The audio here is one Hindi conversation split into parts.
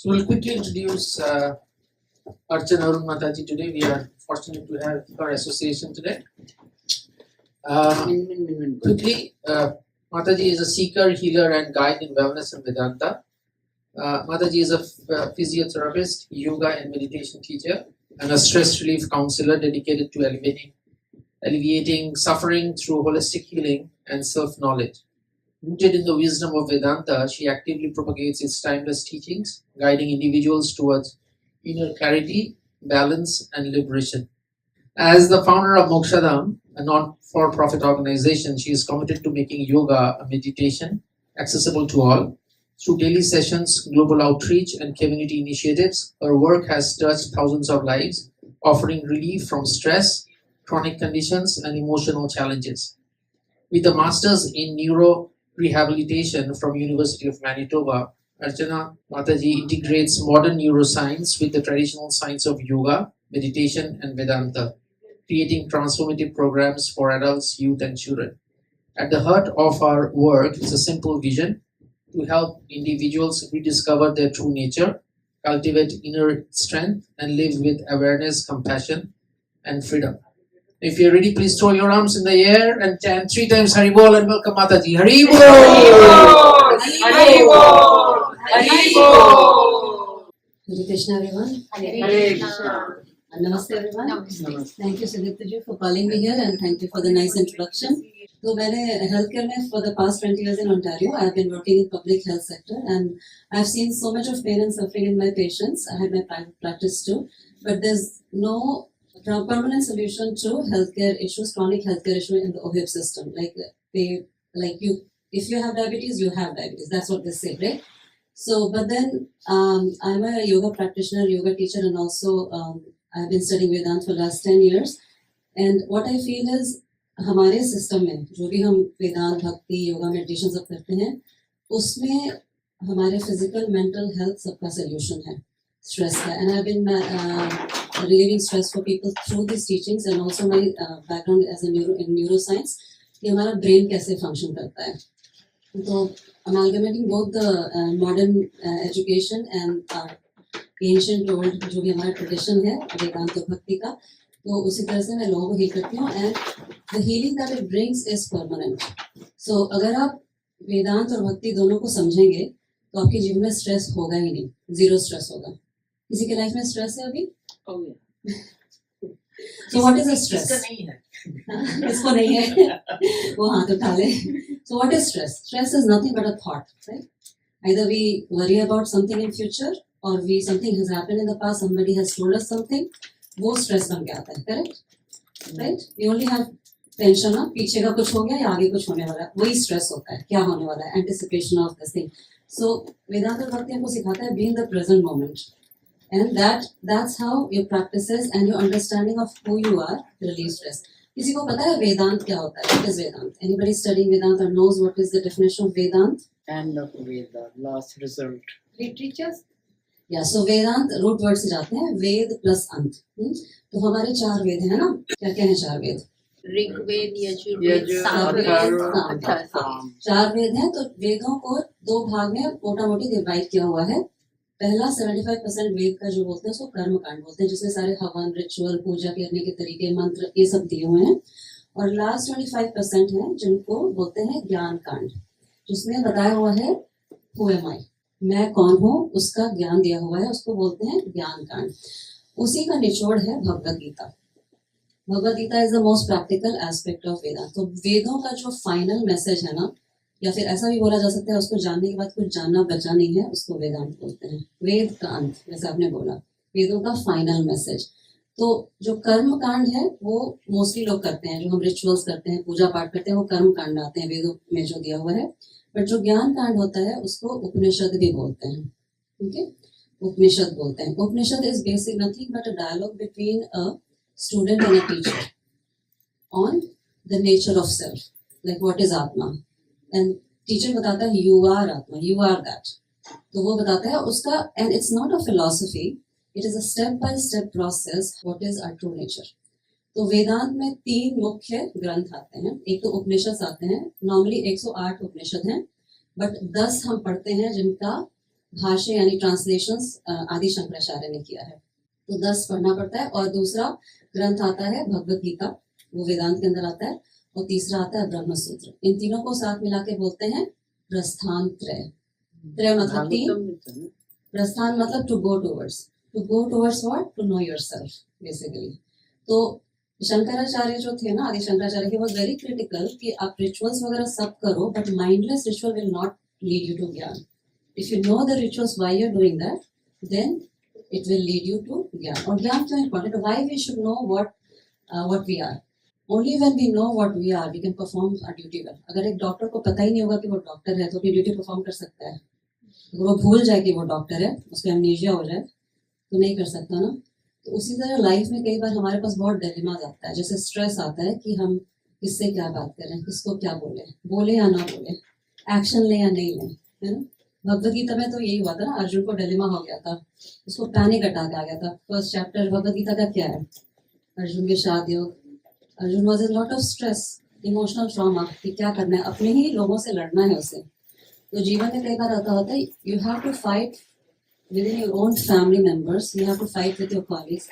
So we'll quickly introduce Archana Arun Mataji today. We are fortunate to have her association today. Quickly, Mataji is a seeker, healer, and guide in wellness and Vedanta. Mataji is a physiotherapist, yoga and meditation teacher, and a stress relief counselor dedicated to alleviating suffering through holistic healing and self-knowledge. Rooted in the wisdom of Vedanta, she actively propagates its timeless teachings, guiding individuals towards inner clarity, balance, and liberation. As the founder of Mokshadam, a non-for-profit organization, she is committed to making yoga a meditation accessible to all. Through daily sessions, global outreach, and community initiatives, her work has touched thousands of lives, offering relief from stress, chronic conditions, and emotional challenges. With a master's in neuro rehabilitation from University of Manitoba, Archana Mataji integrates modern neuroscience with the traditional science of yoga, meditation, and Vedanta, creating transformative programs for adults, youth, and children. At the heart of our work is a simple vision to help individuals rediscover their true nature, cultivate inner strength, and live with awareness, compassion, and freedom. If you're ready, please throw your arms in the air and chant 3 times Hari Bol and welcome Mataji. Hari Bol! Hari Bol! Hari Bol! Hare Krishna everyone. Hare Krishna. Namaste everyone. Thank you Sudipta ji for calling me here and thank you for the nice introduction. So मैंने healthcare में for the past 20 years in Ontario, I have been working in public health sector and I have seen so much of pain and suffering in my patients. I had my private practice too, but there's no permanent solution to healthcare issues, chronic healthcare issue in the OHIP system. If you have diabetes, you have diabetes. That's what they say, right? So, but then I'm a yoga practitioner, yoga teacher, and also I've been studying Vedanta for the last 10 years. And what I feel is, हमारे सिस्टम में जो भी हम वेदांत भक्ति योगा मेडिटेशन सब करते हैं उसमें हमारे फिजिकल मेंटल हेल्थ सबका सोल्यूशन है स्ट्रेस का and I have been relieving stress for people through these teachings and also my background as a neuroscience कि हमारा ब्रेन कैसे फंक्शन करता है तो amalgamating both the modern education and ancient old जो भी हमारा ट्रेडिशन है वेदांत और भक्ति का तो उसी तरह से मैं लोगों को हील करती हूँ and the healing that it brings is permanent so अगर आप वेदांत और भक्ति दोनों को समझेंगे तो आपके जीवन में स्ट्रेस होगा ही नहीं जीरो स्ट्रेस होगा किसी के लाइफ में स्ट्रेस है अभी सो व्हाट इज स्ट्रेस इसको नहीं है वो हाथ उठा ले so what is stress stress is nothing but a thought right either we worry about something in future or something has happened in the past somebody has told us something वो स्ट्रेस बन के आता है correct right we only have tension ना पीछे का कुछ हो गया या आगे कुछ होने वाला है वही स्ट्रेस होता है क्या होने वाला है anticipation of this thing so Vedanta भक्ति हमको सिखाता है be in the present moment and that's how your practices and your understanding of who you are relieve stress किसी को पता है वेदांत क्या होता है what is Vedanta anybody studying Vedanta और knows what is the definition of Vedanta End of Veda, last result. Literature या सो वेदांत रूट वर्ड से जाते हैं वेद प्लस अंत तो हमारे 4 वेद हैं ना क्या क्या है 4 वेद ऋग्वेद यजुर्वेद सामवेद 4 वेद हैं तो वेदों को 2 भाग में मोटा मोटी डिवाइड किया हुआ है पहला 75% वेद का जो बोलते हैं उसको कर्म कांड बोलते हैं जिसमें सारे हवन रिचुअल पूजा करने के तरीके मंत्र ये सब दिए हुए हैं और लास्ट 25% है जिनको बोलते हैं ज्ञान कांड जिसमें बताया हुआ है हु एम आई मैं कौन हूँ उसका ज्ञान दिया हुआ है उसको बोलते हैं ज्ञान कांड उसी का निचोड़ है Bhagavad Gita Bhagavad Gita is the most practical aspect of Veda तो वेदों का जो फाइनल मैसेज है ना या फिर ऐसा भी बोला जा सकता है उसको जानने के बाद कुछ जानना बचा नहीं है उसको वेदांत बोलते हैं वेद का अंत जैसे आपने बोला वेदों का फाइनल मैसेज तो जो कर्म कांड है वो मोस्टली लोग करते हैं जो हम रिचुअल्स करते हैं पूजा पाठ करते हैं वो कर्म कांड आते हैं वेदों में जो दिया हुआ है बट जो ज्ञान कांड होता है उसको उपनिषद भी बोलते हैं ठीक है उपनिषद बोलते हैं Upanishad is basic nothing but a dialogue between a student and a teacher on the nature of self like what is atma and teacher बताता है you are atma you are that तो वो बताता है उसका and it's not a philosophy it is a step by step process what is our true nature तो वेदांत में 3 मुख्य ग्रंथ आते हैं एक तो उपनिषद आते हैं नॉर्मली 108 उपनिषद हैं बट 10 हम पढ़ते हैं जिनका भाष्य यानी ट्रांसलेशंस आदि शंकराचार्य ने किया है। तो 10 पढ़ना पड़ता है। और दूसरा ग्रंथ आता है भगवत गीता, वो वेदांत के अंदर आता है। और तीसरा आता है ब्रह्म सूत्र। इन तीनों को साथ मिला के बोलते हैं प्रस्थान त्रय। त्रय मतलब 3, प्रस्थान मतलब to go towards what, to know yourself basically. तो शंकराचार्य जो थे ना, आदि शंकराचार्य के, वॉज वेरी क्रिटिकल कि आप रिचुअल्स वगैरह सब करो but mindless ritual will not lead you to gyan. If you know the rituals why you are doing that, then it will lead you to gyan. और ज्ञान क्यों important? Why we should know what we are. Only when we know what we are we can perform our duty well. अगर एक डॉक्टर को पता ही नहीं होगा कि वो डॉक्टर है तो अपनी ड्यूटी परफॉर्म कर सकता है? अगर वो भूल जाए कि वो डॉक्टर है, उसको एमनेशिया हो जाए, तो नहीं कर सकता ना। तो उसी तरह लाइफ में कई बार हमारे पास बहुत डिलेमास आता है। जैसे स्ट्रेस आता है कि हम किससे क्या बात करें, किसको क्या बोले या ना बोले, एक्शन लें या नहीं लें, है ना। भगवत गीता में तो यही हुआ था ना, अर्जुन को डिलेमा हो गया था, उसको पैनिक अटैक आ गया था। फर्स्ट चैप्टर भगवत गीता का क्या है? अर्जुन के साथ योग। Arjun was in lot of stress, emotional trauma कि क्या करना है, अपने ही लोगों से लड़ना है उसे। तो जीवन में कई बार आता होता है, you have to fight within your own family members, you have to fight with your colleagues,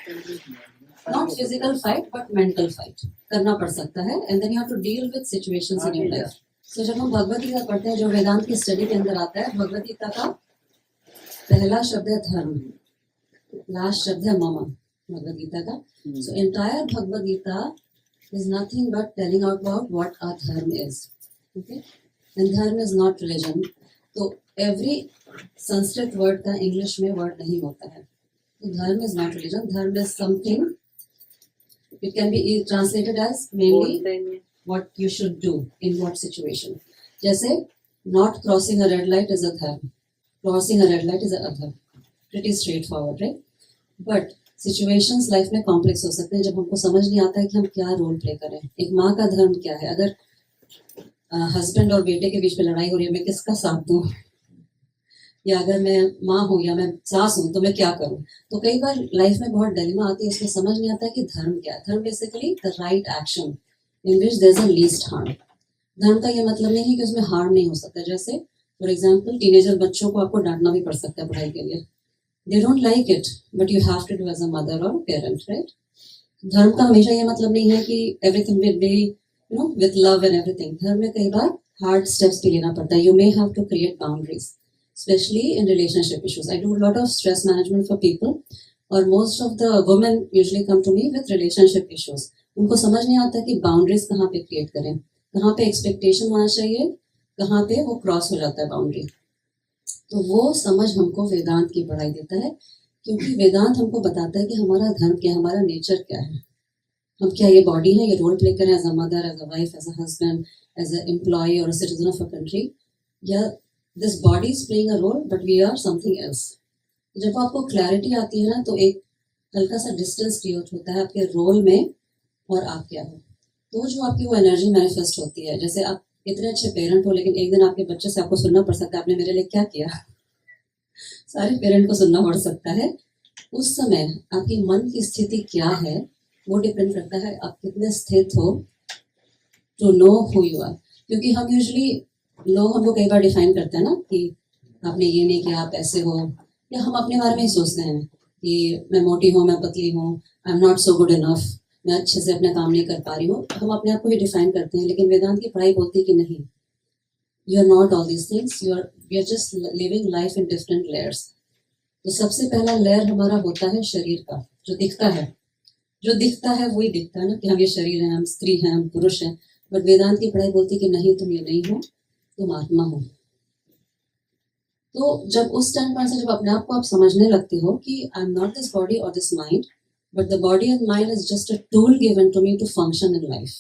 not physical fight but mental fight करना पड़ सकता है, and then you have to deal with situations in your life. So जब हम भगवत गीता पढ़ते हैं, जो वेदांत की स्टडी के अंदर आता है, भगवत गीता का पहला शब्द है धर्म, लास्ट शब्द है मम, भगवत गीता का। So entire Bhagavad Gita is nothing but telling out about what our dharma is, okay, and dharma is not religion. तो every संस्कृत वर्ड का इंग्लिश में वर्ड नहीं होता है। तो dharma is not religion, dharma is something, it can be translated as mainly what you should do in what situation. जैसे not crossing a red light is a dharma, crossing a red light is a adharma, pretty straightforward, right. But situations life में कॉम्प्लेक्स हो सकते हैं जब हमको समझ नहीं आता है कि हम क्या रोल प्ले करें। एक माँ का धर्म क्या है? अगर हस्बैंड और बेटे के बीच में लड़ाई हो रही है, मैं किसका साथ दूं? या अगर मैं माँ हूँ या मैं सास हूँ तो मैं क्या करूँ? तो कई बार लाइफ में बहुत डिलेमा आती है, उसमें समझ नहीं आता है कि धर्म क्या है। Dharma basically the right action in which there is a least harm. धर्म का ये मतलब नहीं है कि उसमें हार्म नहीं हो सकता। जैसे फॉर एग्जाम्पल टीनेजर बच्चों को आपको डांटना भी पड़ सकता है पढ़ाई के लिए, they don't like it but you have to do as a mother और पेरेंट, राइट। धर्म का हमेशा ये मतलब नहीं है कि everything will be you know with love and everything. धर्म में कई बार हार्ड स्टेप्स भी लेना पड़ता है। You may have to create boundaries, especially in relationship issues. I do a lot of stress management for people, or most of the women usually come to me with relationship issues. उनको समझ नहीं आता कि बाउंड्रीज कहाँ पे क्रिएट करें, कहाँ पे एक्सपेक्टेशन होना चाहिए, कहाँ पे वो क्रॉस हो जाता है बाउंड्री। तो वो समझ हमको वेदांत की पढ़ाई देता है, क्योंकि वेदांत हमको बताता है कि हमारा धर्म क्या है, हमारा नेचर क्या है। हम क्या ये बॉडी है, ये रोल प्ले करें as a mother, as a wife, as a husband, as a employee और सिटीजन ऑफ अ कंट्री, या this body is playing a role but we are something else. जब आपको क्लैरिटी आती है ना, तो एक हल्का सा डिस्टेंस क्रिएट होता है आपके रोल में और आप क्या हो। तो जो आपकी वो एनर्जी मैनिफेस्ट होती है, जैसे आप इतने अच्छे पेरेंट हो लेकिन एक दिन आपके बच्चे से आपको सुनना पड़ सकता है आपने मेरे लिए क्या किया। सारे पेरेंट को सुनना पड़ सकता है। उस समय आपकी मन की स्थिति क्या है वो डिपेंड करता है आप कितने स्थित हो to know who you are. क्योंकि हम यूजुअली लोग हमको कई बार डिफाइन करते हैं ना कि आपने ये नहीं किया, आप ऐसे हो, या हम अपने बारे में ही सोचते हैं कि मैं मोटी हूँ, मैं पतली हूँ, आई am not so good enough, मैं अच्छे से अपना काम नहीं कर पा रही हूँ। हम अपने आप को ही डिफाइन करते हैं। लेकिन वेदांत की पढ़ाई बोलती है कि नहीं, you are not all these things, you are just living life in different layers. तो सबसे पहला लेयर हमारा होता है शरीर का, जो दिखता है। जो दिखता है वही दिखता है ना, कि हम ये शरीर हैं, हम स्त्री हैं, हम पुरुष हैं। बट वेदांत की पढ़ाई बोलती है कि नहीं, तुम ये नहीं हो, तुम आत्मा हो। तो जब उस स्टैंड पॉइंट से जब अपने आप को आप समझने लगते हो कि I am not this body और this mind, but the body and mind is just a tool given to me to function in life,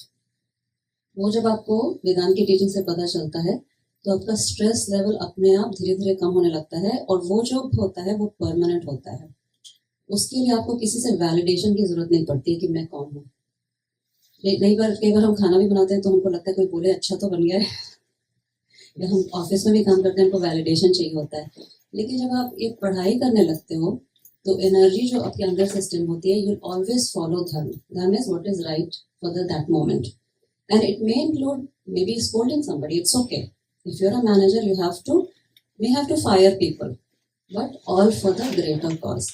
वो जब आपको वेदांत की टीचिंग से पता चलता है तो आपका स्ट्रेस लेवल अपने आप धीरे धीरे कम होने लगता है। और वो जो होता है वो परमानेंट होता है। उसके लिए आपको किसी से वैलिडेशन की जरूरत नहीं पड़ती है कि मैं कौन हूँ। कई बार हम खाना भी बनाते हैं तो हमको लगता है कोई बोले अच्छा तो बन गया है, या हम ऑफिस में भी काम करते हैं, हमको वैलिडेशन चाहिए होता है। लेकिन जब आप ये पढ़ाई करने लगते हो तो एनर्जी जो आपके अंदर से स्टिम होती है, you always follow dharma. Dharma is what is right for that moment, and it may include maybe scolding somebody, it's okay. If you are a manager, you may have to fire people, but all for the greater cause.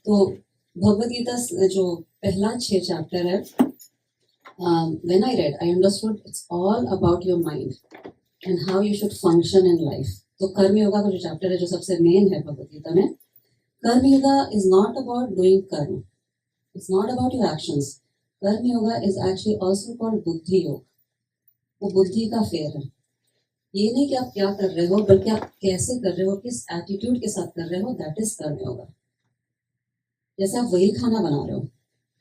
तो भगवद गीता जो पहला 6 चैप्टर है, when I read, I understood it's all about your mind and how you should function in life. तो कर्म योगा का जो चैप्टर है, जो सबसे मेन है भगवद गीता में, कर्म yoga is not about doing कर्म, it's not about your actions. कर्म yoga is actually also called बुद्धि योग. वो बुद्धि का फेयर है. ये नहीं कि आप क्या कर रहे हो, बल्कि आप कैसे कर रहे हो, किस एटीट्यूड के साथ कर रहे हो, दैट इज कर्म योगा. जैसे आप वही खाना बना रहे हो,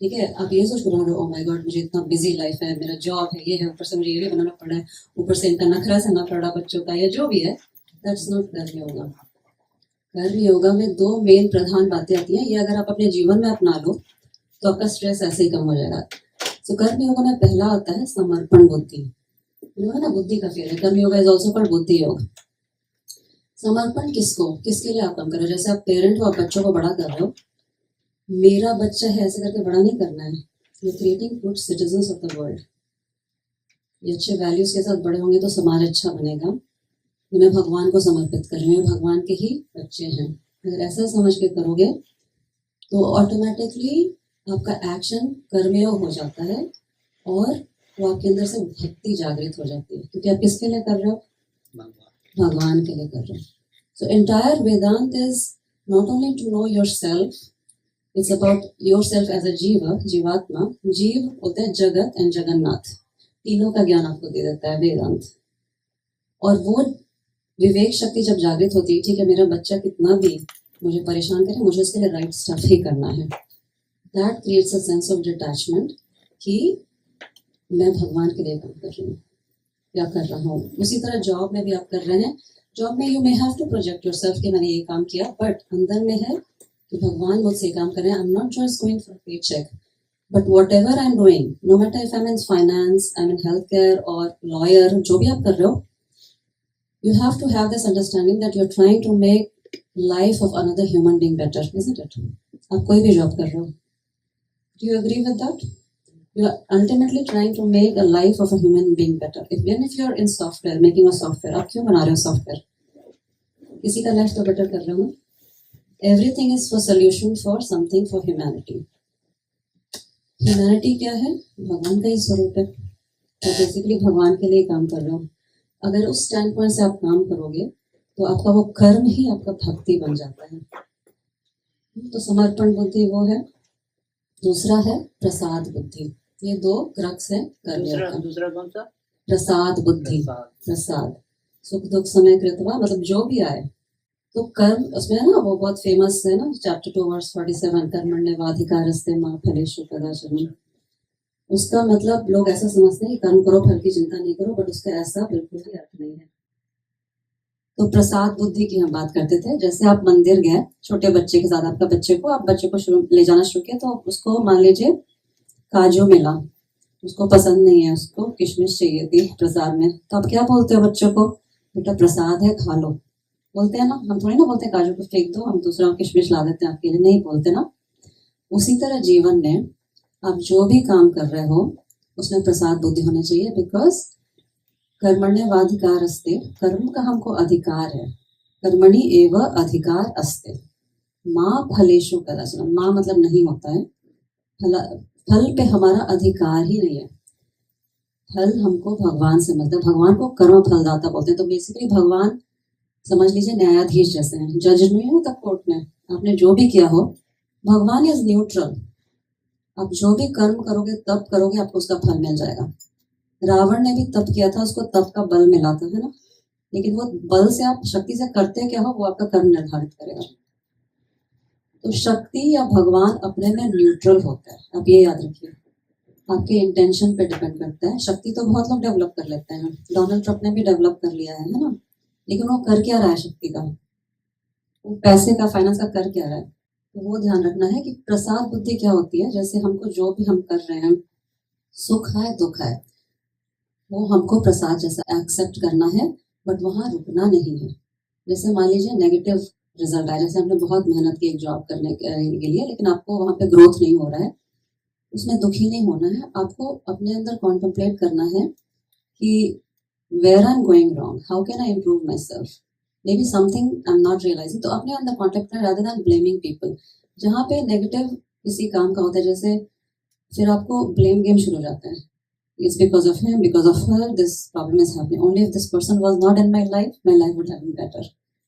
ठीक है, आप ये सोच कर बना रहे हो, ओ माय गॉड मुझे इतना बिजी लाइफ है, मेरा जॉब है, ये है, ऊपर से मुझे ये भी बनाना पड़ा है, ऊपर से इनका नखरा सहना पड़ा बच्चों का, या जो भी है, दैट्स नॉट कर्म योगा. कर्म योगा में 2 मेन प्रधान बातें आती हैं. ये अगर आप अपने जीवन में अपना लो तो आपका स्ट्रेस ऐसे ही कम हो जाएगा. सो कर्म योगा में पहला आता है समर्पण बुद्धि. ना बुद्धि का फेर है. कर्म योगा इज ऑल्सो कॉल्ड बुद्धि योग. समर्पण किसको, किसके लिए आप काम कर रहे हो? जैसे आप पेरेंट हो, आप बच्चों को बड़ा कर रहे हो. मेरा बच्चा है ऐसे करके बड़ा नहीं करना है. You creating good citizens of the world. ये अच्छे वैल्यूज के साथ बड़े होंगे तो समाज अच्छा बनेगा. उन्हें भगवान को समर्पित कर रहे हैं, भगवान के ही बच्चे हैं. अगर ऐसा समझ के करोगे तो ऑटोमेटिकली आपका एक्शन कर्मयोग हो जाता है और वो आपके अंदर से भक्ति जागृत हो जाती है. क्योंकि आप किसके लिए कर रहे हो? भगवान के लिए कर रहे हो. So entire Vedanta is not only to know yourself, it's about yourself as a jivatma. जीव होते हैं जगत एंड जगन्नाथ, तीनों का ज्ञान आपको दे देता है वेदांत. और वो विवेक शक्ति जब जागृत होती है, ठीक है, मेरा बच्चा कितना भी मुझे परेशान करे, मुझे उसके लिए राइट स्टफ ही करना है. That creates a sense of detachment कि मैं भगवान के लिए काम कर रही हूँ या कर रहा हूँ. उसी तरह जॉब में भी आप कर रहे हैं. जॉब में you may have to project yourself कि मैंने ये काम किया, बट अंदर में है कि भगवान मुझसे काम कर रहे हैं. I am not just going for paycheck, but whatever I am doing, no matter if I am in finance, I am in health care और लॉयर, जो भी आप कर रहे हो, you have to have this understanding that you're trying to make life of another human being better, isn't it? आप कोई भी जॉब कर रहे हो, do you agree with that? You are ultimately trying to make a life of a human being better. Even if you're in software, making a software, आप क्यों बना रहे हो सॉफ्टवेयर? किसी का लाइफ तो बेटर कर रहे हो ना. Everything is for solution for something for humanity. Humanity क्या है? भगवान का ही स्वरूप है. तो बेसिकली भगवान के लिए काम कर रहे हो. अगर उस स्टैंड पॉइंट से आप काम करोगे तो आपका वो कर्म ही आपका भक्ति बन जाता है. तो समर्पण बुद्धि वो है. दूसरा है प्रसाद बुद्धि. ये 2 क्रक्स है कर्म योग का. दूसरा कौन सा? प्रसाद बुद्धि. प्रसाद, सुख दुख समय कृतवा, मतलब जो भी आए. तो कर्म उसमें है ना, वो बहुत फेमस है ना, चैप्टर 2 वर्स 47, कर्मण्येवाधिकारस्ते मा फलेषु कदाचन. उसका मतलब लोग ऐसा समझते हैं कि कर्म करो, फल की चिंता नहीं करो, बट उसका ऐसा बिल्कुल भी अर्थ नहीं है. तो प्रसाद बुद्धि की हम बात करते थे. जैसे आप मंदिर गए छोटे बच्चे के साथ, आपका बच्चे को ले जाना शुरू किया, तो उसको मान लीजिए काजू मिला, उसको पसंद नहीं है, उसको किशमिश चाहिए थी प्रसाद में, तो आप क्या बोलते हो बच्चों को? बेटा प्रसाद है, खा लो. बोलते हैं ना. हम थोड़ी ना बोलते हैं काजू को फेंक दो, हम दूसरा किशमिश ला देते हैं आपके लिए, नहीं बोलते ना. उसी तरह जीवन में आप जो भी काम कर रहे हो उसमें प्रसाद बुद्धि होना चाहिए. बिकॉज कर्मण्येवाधिकारस्ते, कर्म का हमको अधिकार है. कर्मणि एव अधिकार अस्ते माँ फलेषु कदाचन. माँ मतलब नहीं होता है. फल पे हमारा अधिकार ही नहीं है. फल हमको भगवान से मिलता है. भगवान को कर्म फलदाता बोलते हैं. तो बेसिकली भगवान समझ लीजिए न्यायाधीश जैसे हैं. जज नहीं होता कोर्ट में, आपने जो भी किया हो, भगवान इज न्यूट्रल. आप जो भी कर्म करोगे तब करोगे, आपको उसका फल मिल जाएगा. रावण ने भी तप किया था, उसको तप का बल मिला था, है ना. लेकिन वो बल से आप शक्ति से करते क्या हो, वो आपका कर्म निर्धारित करेगा. तो शक्ति या भगवान अपने में न्यूट्रल होता है. आप ये याद रखिए. आपके इंटेंशन पे डिपेंड करता है. शक्ति तो बहुत लोग डेवलप कर लेते हैं. डोनाल्ड ट्रम्प ने भी डेवलप कर लिया है ना. लेकिन वो कर क्या रहा है शक्ति का? वो पैसे का, फाइनेंस का कर क्या रहा है? तो वो ध्यान रखना है कि प्रसाद बुद्धि क्या होती है. जैसे हमको जो भी हम कर रहे हैं, सुख है दुख है, वो हमको प्रसाद जैसा एक्सेप्ट करना है, बट वहाँ रुकना नहीं है. जैसे मान लीजिए नेगेटिव रिजल्ट आया, जैसे हमने बहुत मेहनत की एक जॉब करने के लिए, लेकिन आपको वहाँ पे ग्रोथ नहीं हो रहा है, उसमें दुखी नहीं होना है. आपको अपने अंदर कॉन्टेम्पलेट करना है कि where I am going wrong, how can I improve myself. Maybe something I am not realising, तो अपने अंदर कॉन्टेक्ट करें रादर देन ब्लेमिंग पीपल। जहाँ पे नेगेटिव किसी काम का होता है, जैसे फिर आपको ब्लेम गेम शुरू हो जाता है, it's because of him, because of her, this problem is happening. Only if this person was not in my life would have been better.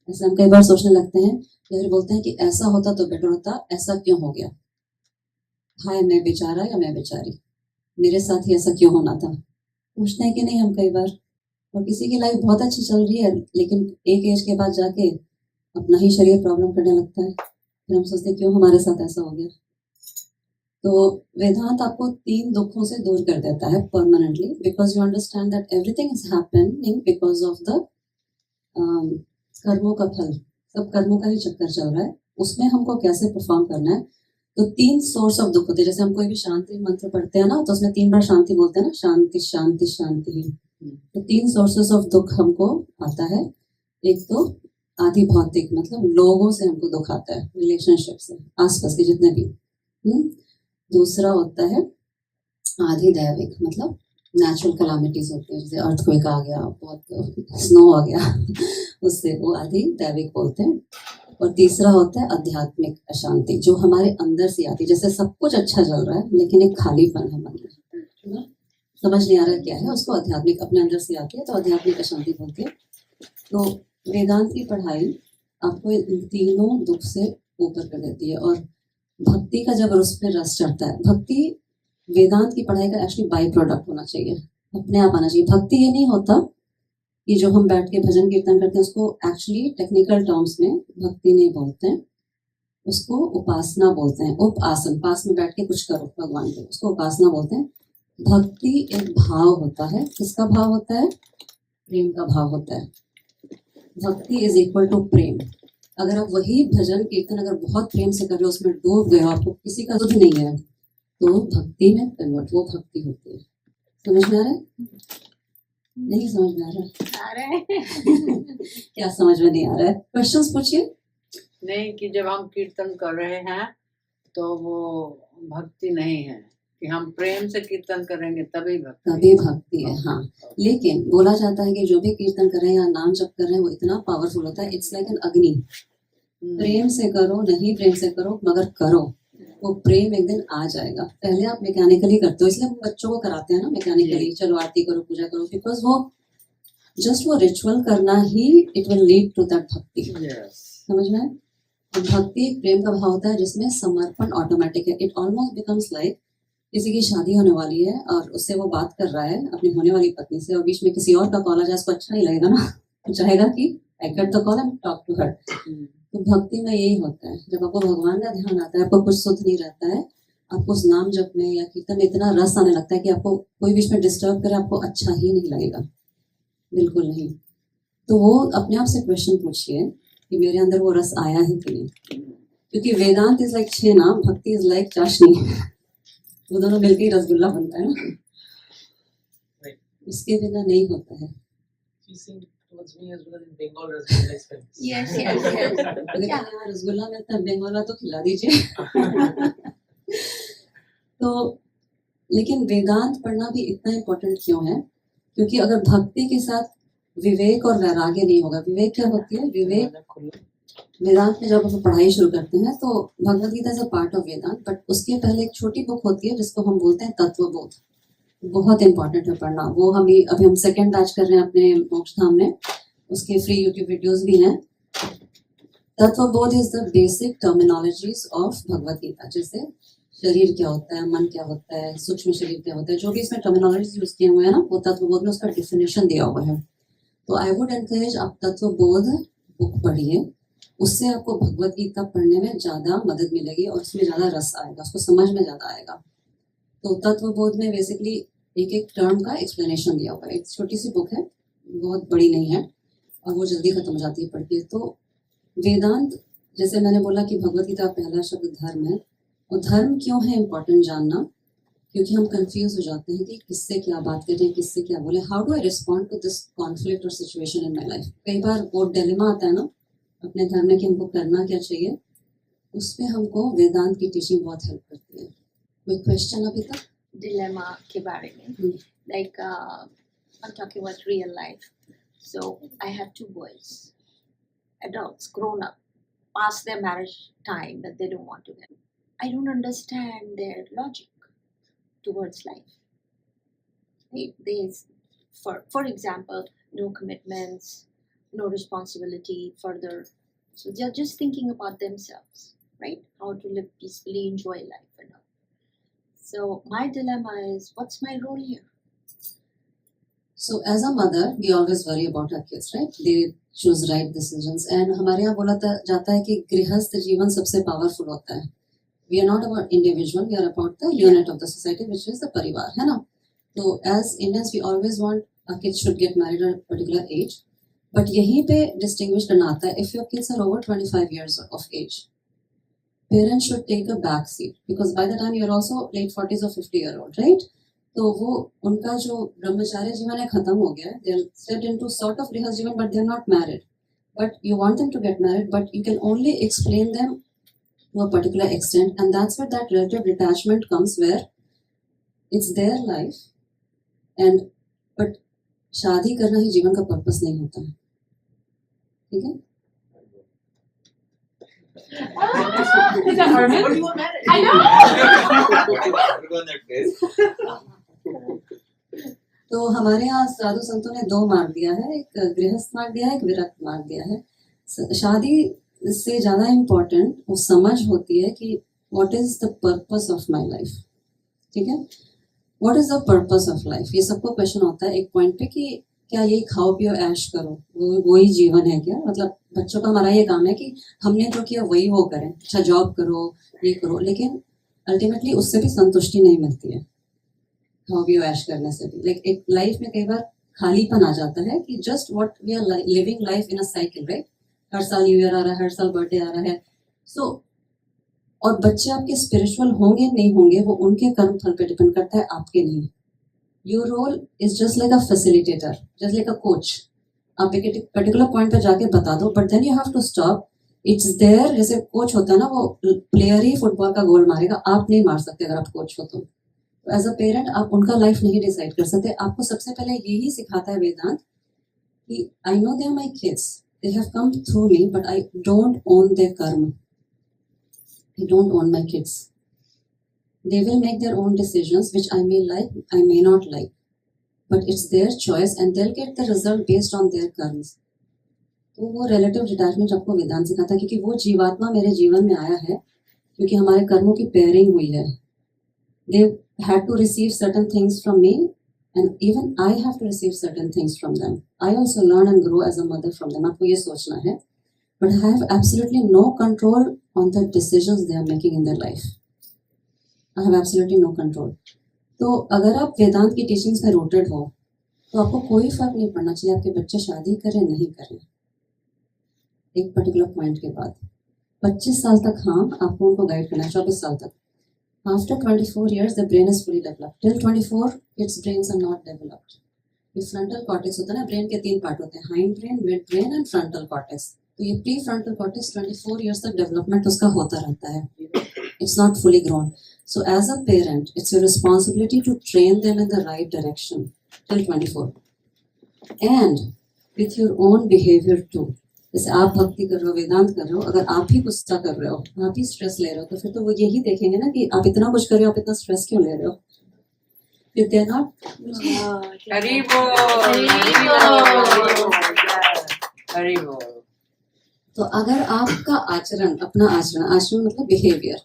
ऐसे हम कई बार सोचने लगते हैं, या फिर बोलते हैं कि ऐसा होता तो बेटर होता, ऐसा क्यों हो गया, हाय मैं बेचारा या मैं बेचारी, मेरे साथ ही ऐसा क्यों होना था। पूछते हैं कि नहीं हम कई बार। और किसी की लाइफ बहुत अच्छी चल रही है, लेकिन एक एज के बाद जाके अपना ही शरीर प्रॉब्लम करने लगता है, फिर हम सोचते हैं क्यों हमारे साथ ऐसा हो गया। तो वेदांत आपको 3 दुखों से दूर कर देता है permanently, because you understand that everything is happening because of the कर्मों का फल, सब कर्मों का ही चक्कर चल रहा है, उसमें हमको कैसे परफॉर्म करना है। तो 3 सोर्स ऑफ दुख होते हैं। जैसे हम कोई भी शांति मंत्र पढ़ते हैं ना, तो उसमें 3 बार शांति बोलते हैं ना, शांति शांति शांति। तो 3 सोर्सेस ऑफ दुख हमको आता है। एक तो आदि भौतिक, मतलब लोगों से हमको दुख आता है, रिलेशनशिप से, आसपास के जितने भी। दूसरा होता है आदि दैविक, मतलब नेचुरल कैलामिटीज होती है, जैसे अर्थक्वेक आ गया, बहुत स्नो आ गया उससे, वो आदि दैविक बोलते हैं। और तीसरा होता है आध्यात्मिक अशांति, जो हमारे अंदर से आती है, जैसे सब कुछ अच्छा चल रहा है लेकिन एक खालीपन है मन में, समझ नहीं आ रहा क्या है, उसको आध्यात्मिक अपने अंदर से आती है, तो आध्यात्मिक अशांति बोलते हैं। तो वेदांत की पढ़ाई आपको इन तीनों दुख से ऊपर कर देती है। और भक्ति का जब उस पर रस चढ़ता है, भक्ति वेदांत की पढ़ाई का एक्चुअली बाई प्रोडक्ट होना चाहिए, अपने आप आना चाहिए। भक्ति ये नहीं होता कि जो हम बैठ के भजन कीर्तन करते हैं उसको एक्चुअली टेक्निकल टर्म्स में भक्ति नहीं बोलते हैं, उसको उपासना बोलते हैं। उपासन, पास में बैठ के कुछ करो भगवान के, उसको उपासना बोलते हैं। भक्ति एक भाव होता है, किसका भाव होता है, प्रेम का भाव होता है। भक्ति इज इक्वल टू प्रेम। अगर आप वही भजन कीर्तन अगर बहुत प्रेम से कर रहे हो, उसमें डूब गए हो, आपको किसी का दुख नहीं है, तो भक्ति में कन्वर्ट, वो भक्ति होती है। समझ में आ रहा है? नहीं समझ में आ रहा है? क्या समझ में नहीं आ रहा है? क्वेश्चंस पूछिए। नहीं, कि जब हम कीर्तन कर रहे हैं तो वो भक्ति नहीं है, कि हम प्रेम से कीर्तन करेंगे तभी भक्ति है। हाँ, लेकिन बोला जाता है कि जो भी कीर्तन कर रहे हैं या नाम जप कर रहे हैं वो इतना पावरफुल होता है, इट्स लाइक एन अग्नि। प्रेम से करो, नहीं प्रेम से करो, मगर करो, वो प्रेम एक दिन आ जाएगा। पहले आप मैकेनिकली करते हो, इसलिए हम बच्चों को कराते हैं ना मैकेनिकली, चलो आरती करो, पूजा करो, बिकॉज वो जस्ट वो रिचुअल करना ही it will lead to that bhakti. समझ में? भक्ति प्रेम का भाव होता है जिसमें समर्पण ऑटोमेटिक है। इट ऑलमोस्ट बिकम्स लाइक किसी की शादी होने वाली है और उससे वो बात कर रहा है अपनी होने वाली पत्नी से, और बीच में किसी और का कॉल आ जाए, उसको अच्छा नहीं लगेगा ना, तो चाहेगा कि I cut the call and talk to her. तो भक्ति में यही होता है, जब आपको भगवान का ध्यान आता है, आपको कुछ सुध नहीं रहता है, आपको उस नाम जप में या कीर्तन में इतना रस आने लगता है कि आपको कोई बीच में डिस्टर्ब करे आपको अच्छा ही नहीं लगेगा, बिल्कुल नहीं। तो वो अपने आप से क्वेश्चन पूछिए कि मेरे अंदर वो रस आया है कि नहीं, क्योंकि वेदांत इज लाइक छेना, भक्ति इज लाइक चाशनी, वो दोनों मिलकर ही रसगुल्ला बनता है ना, उसके बिना नहीं होता है। रसगुल्ला मिलता है, बंगाला तो खिला दीजिए। तो लेकिन वेदांत पढ़ना भी इतना इम्पोर्टेंट क्यों है? क्योंकि अगर भक्ति के साथ विवेक और वैराग्य नहीं होगा, विवेक क्या होती है? विवेक वेदांत में जब हम पढ़ाई शुरू करते हैं तो Bhagavad Gita is a part of Vedanta, but उसके पहले एक छोटी बुक होती है जिसको हम बोलते हैं तत्वबोध। बहुत इंपॉर्टेंट है पढ़ना। वो हम अभी हम सेकंड बैच कर रहे हैं अपने मोक्ष धाम में, उसके फ्री यूट्यूब वीडियोस भी हैं। Tattvabodh is the basic terminologies of Bhagavad Gita, जैसे शरीर क्या होता है, मन क्या होता है, सूक्ष्म शरीर क्या होता है, जो भी इसमें टर्मिनोलॉजीज यूज किए हुए हैं ना, वो तत्वबोध में उसका डिफिनेशन दिया हुआ है। तो आई वुड एनकरेज आप तत्वबोध बुक पढ़िए, उससे आपको भगवद गीता पढ़ने में ज़्यादा मदद मिलेगी और उसमें ज़्यादा रस आएगा, उसको समझ में ज़्यादा आएगा। तो तत्वबोध में बेसिकली एक एक टर्म का एक्सप्लेनेशन दिया हुआ है। एक छोटी सी बुक है, बहुत बड़ी नहीं है और वो जल्दी खत्म हो जाती है पढ़ के। तो वेदांत, जैसे मैंने बोला कि भगवद गीता पहला शब्द धर्म है, और धर्म क्यों है इम्पोर्टेंट जानना? क्योंकि हम कंफ्यूज हो जाते हैं कि किससे क्या बात करें, किससे क्या बोले, how do I respond to this conflict और सिचुएशन इन माई लाइफ। कई बार वो डिलेमा आता है ना अपने धर्म में कि हमको करना क्या चाहिए, उसमें हमको वेदांत की टीचिंग बहुत हेल्प करती है। कोई क्वेश्चन अभी तक? डिलेमा के बारे में, like, I'm talking about real life. So I have 2 boys. 2 adults, grown up, past their marriage time, that they don't want to get. I don't understand their logic towards life. They for example, no commitments, no responsibility further. So they're just thinking about themselves, right? How to live peacefully, enjoy life and all. So my dilemma is, what's my role here? So as a mother, we always worry about our kids, right? They choose right decisions. And हमारे यहाँ बोला जाता है कि गृहस्थ जीवन सबसे powerful होता है. We are not about individual, we are about the unit of the society, which is the परिवार, है ना? So as Indians, we always want our kids should get married at a particular age. But यहीं पे distinguish करना आता है, if your kids are over 25 years of age, parents should take a back seat, because by the time you're also late 40s or 50-year-old, right? तो वो उनका जो ब्रह्मचार्य जीवन है खत्म हो गया है. They're set into sort of गृहस्थ जीवन, but they're not married. But you want them to get married, but you can only explain them to a particular extent, and that's where that relative detachment comes, where it's their life, and but शादी करना ही जीवन का पर्पस नहीं होता है. ठीक है? Is that Armin? What do you want married? I know. Go in that place. तो हमारे यहाँ साधु संतों ने दो मार्ग दिया है, एक गृहस्थ मार्ग दिया है, एक विरक्त मार्ग दिया है. शादी से ज़्यादा इम्पोर्टेंट वो समझ होती है कि what is the purpose of my life. ठीक है? What is the purpose of life, ये सबको क्वेश्चन होता है एक पॉइंट पे कि क्या ये खाओ पियो ऐश करो वही जीवन है क्या? मतलब बच्चों का हमारा ये काम है कि हमने जो किया वही वो करें, अच्छा जॉब करो, ये करो, लेकिन अल्टीमेटली उससे भी संतुष्टि नहीं मिलती है खाओ पियो ऐश करने से भी. लाइक एक लाइफ में कई बार खालीपन आ जाता है कि just what we are living life in a cycle, right? हर साल न्यू ईयर आ रहा है, हर साल बर्थडे आ रहा है. सो और बच्चे आपके स्पिरिचुअल होंगे नहीं होंगे वो उनके कर्म फल पे डिपेंड करता है, आपके नहीं. Your role is just like a facilitator, just like a coach. आप एक पर्टिकुलर पॉइंट पे जाके बता दो, but then you have to stop. It's there. जैसे कोच होता है ना, वो प्लेयर ही फुटबॉल का गोल मारेगा, आप नहीं मार सकते अगर आप कोच हो तो. एज अ पेरेंट आप उनका लाइफ नहीं डिसाइड कर सकते. आपको सबसे पहले यही सिखाता है वेदांत कि I know they are my kids, they have come through me, but I don't own their karma. I don't own my kids. They will make their own decisions, which I may like, I may not like, but it's their choice and they'll get the result based on their karmas. तो वो relative detachment आपको वेदांत सिखाता है, क्योंकि वो जीवात्मा मेरे जीवन में आया है क्योंकि हमारे कर्मों की पेयरिंग हुई है. They had to receive certain things from me, and even I have to receive certain things from them. I also learn and grow as a mother from them. आपको ये सोचना है. But I have absolutely no control on the decisions they are making in their life. I have absolutely no control. तो अगर आप वेदांत की टीचिंग्स में रूटेड हो तो आपको कोई फर्क नहीं पड़ना चाहिए आपके बच्चे शादी करें नहीं करें. एक पर्टिकुलर पॉइंट के बाद 25 साल तक हाँ आपको उनको गाइड करना है, 24 साल तक. After 24 years, the brain is fully developed. Till 24, its brains are not developed. ये frontal cortex होता है ना, brain के 3 पार्ट होते हैं, hind brain, mid brain and frontal cortex. तो ये prefrontal cortex 24 years तक development उसका होता रहता है. It's not fully grown. So as a parent, it's your responsibility to train them in the right direction till 24. And with your own behavior too. जैसे आप भक्ति कर रहे हो, वेदांत कर रहे हो, अगर आप ही गुस्सा कर रहे हो, आप ही स्ट्रेस ले रहे हो, तो फिर तो वो यही देखेंगे ना कि आप इतना कुछ कर रहे हो, आप इतना स्ट्रेस क्यों ले रहे हो. If they're not, हरि बोल, हरि बोल. तो अगर आपका आचरण, अपना आचरण मतलब बिहेवियर,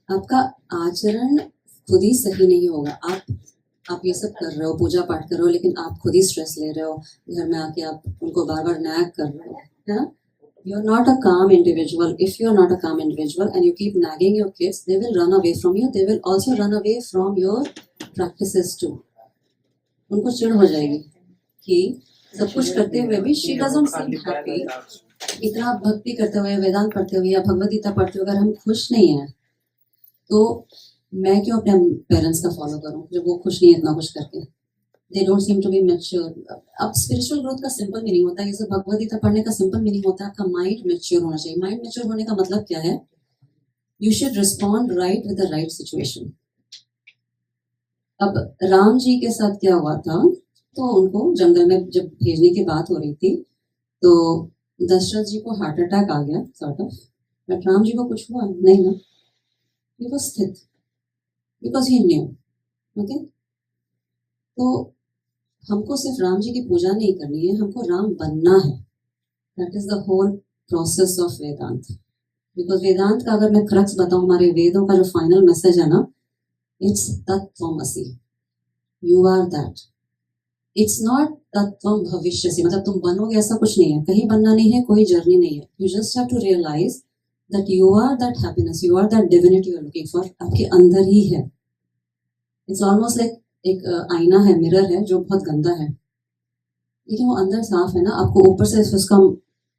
आपका आचरण खुद ही सही नहीं होगा, आप ये सब कर रहे हो, पूजा पाठ कर रहे हो, लेकिन आप खुद ही स्ट्रेस ले रहे हो, घर में आके आप उनको बार बार नैग कर रहे हो, है ना? You are not a calm individual. If you are not a calm individual and you keep nagging your kids, they will run away from you. They will also run away from your practices too. उनको चिढ़ हो जाएगी कि सब कुछ करते हुए भी she doesn't seem happy. इतना भक्ति करते हुए, वेदांत पढ़ते हुए या भगवद गीता पढ़ते हुए अगर हम खुश नहीं हैं, तो मैं क्यों अपने पेरेंट्स का फॉलो करूं जब वो खुश नहीं है इतना कुछ करके. They don't seem to be mature. अब स्पिरिचुअल ग्रोथ का सिंपल मीनिंग होता है, ये सब भगवद गीता पढ़ने का सिंपल मीनिंग होता है आपका माइंड मैच्योर होना चाहिए. माइंड मैच्योर होने का मतलब क्या है? You should respond right with the right situation. अब राम जी के साथ क्या हुआ था, तो उनको जंगल में जब भेजने की बात हो रही थी, तो दशरथ जी को हार्ट अटैक आ गया sort of, but Ram ji को कुछ हुआ नहीं ना, ही वाज स्थित बिकॉज ही न्यू। ओके, तो हमको सिर्फ राम जी की पूजा नहीं करनी है, हमको राम बनना है। That is the whole process of Vedanta. Because Vedanta का अगर मैं क्रक्स बताऊं, हमारे वेदों का जो फाइनल मैसेज है ना, it's tattvamasi, you are that. It's not tattvam bhavishyasi, मतलब तुम बनोगे ऐसा कुछ नहीं है, कहीं बनना नहीं है, कोई जर्नी नहीं है। You just have to realise that you are that happiness, you are that divinity you are looking for, आपके अंदर ही है। इट्स ऑलमोस्ट लाइक एक आईना है, मिरर है जो बहुत गंदा है, लेकिन वो अंदर साफ है ना, आपको ऊपर से उसका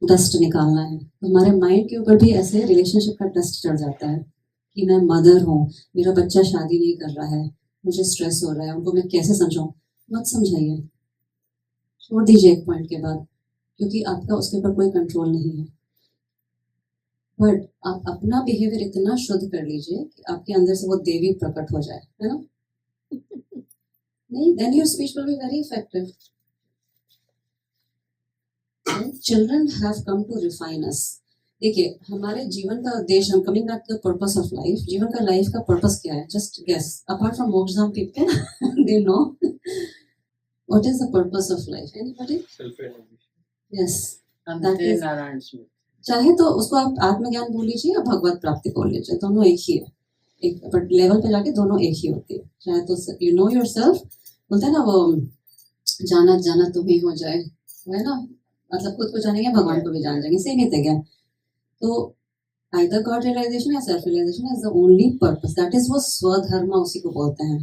डस्ट निकालना है। तो हमारे माइंड के ऊपर भी ऐसे रिलेशनशिप का डस्ट चढ़ जाता है कि मैं मदर हूँ, मेरा बच्चा शादी नहीं कर रहा है, मुझे स्ट्रेस हो रहा है, उनको मैं कैसे समझाऊं। मत समझाइए, छोड़ दीजिए एक पॉइंट के बाद, क्योंकि आपका उसके ऊपर कोई कंट्रोल नहीं है। बट आप अपना बिहेवियर इतना शुद्ध कर लीजिए कि आपके अंदर से वो देवी प्रकट हो जाए, है ना? नहीं, then your speech will be very effective. Children have come to refine us. देखिए, हमारे जीवन का उद्देश्य, हम coming back to the purpose of life, जीवन का लाइफ का पर्पस क्या है? Just guess, apart from Mokshdham people they know what is the purpose of life? Anybody? Yes, Narayan Smith. चाहे तो उसको आप आत्मज्ञान बोल लीजिए या भगवत प्राप्ति बोल लीजिए, दोनों एक ही है। एक लेवल पे जाके दोनों एक ही होती है। चाहे तो यू नो योरसेल्फ, बोलते हैं ना वो, जाना जाना तुम्हें हो जाए, वो है ना, मतलब खुद को जानेंगे भगवान को भी जान जाएंगे, सेम ही थिंग है। तो आइदर गॉड रियलाइजेशन या self realisation is the only purpose, that is वो स्वधर्म उसी को बोलते हैं।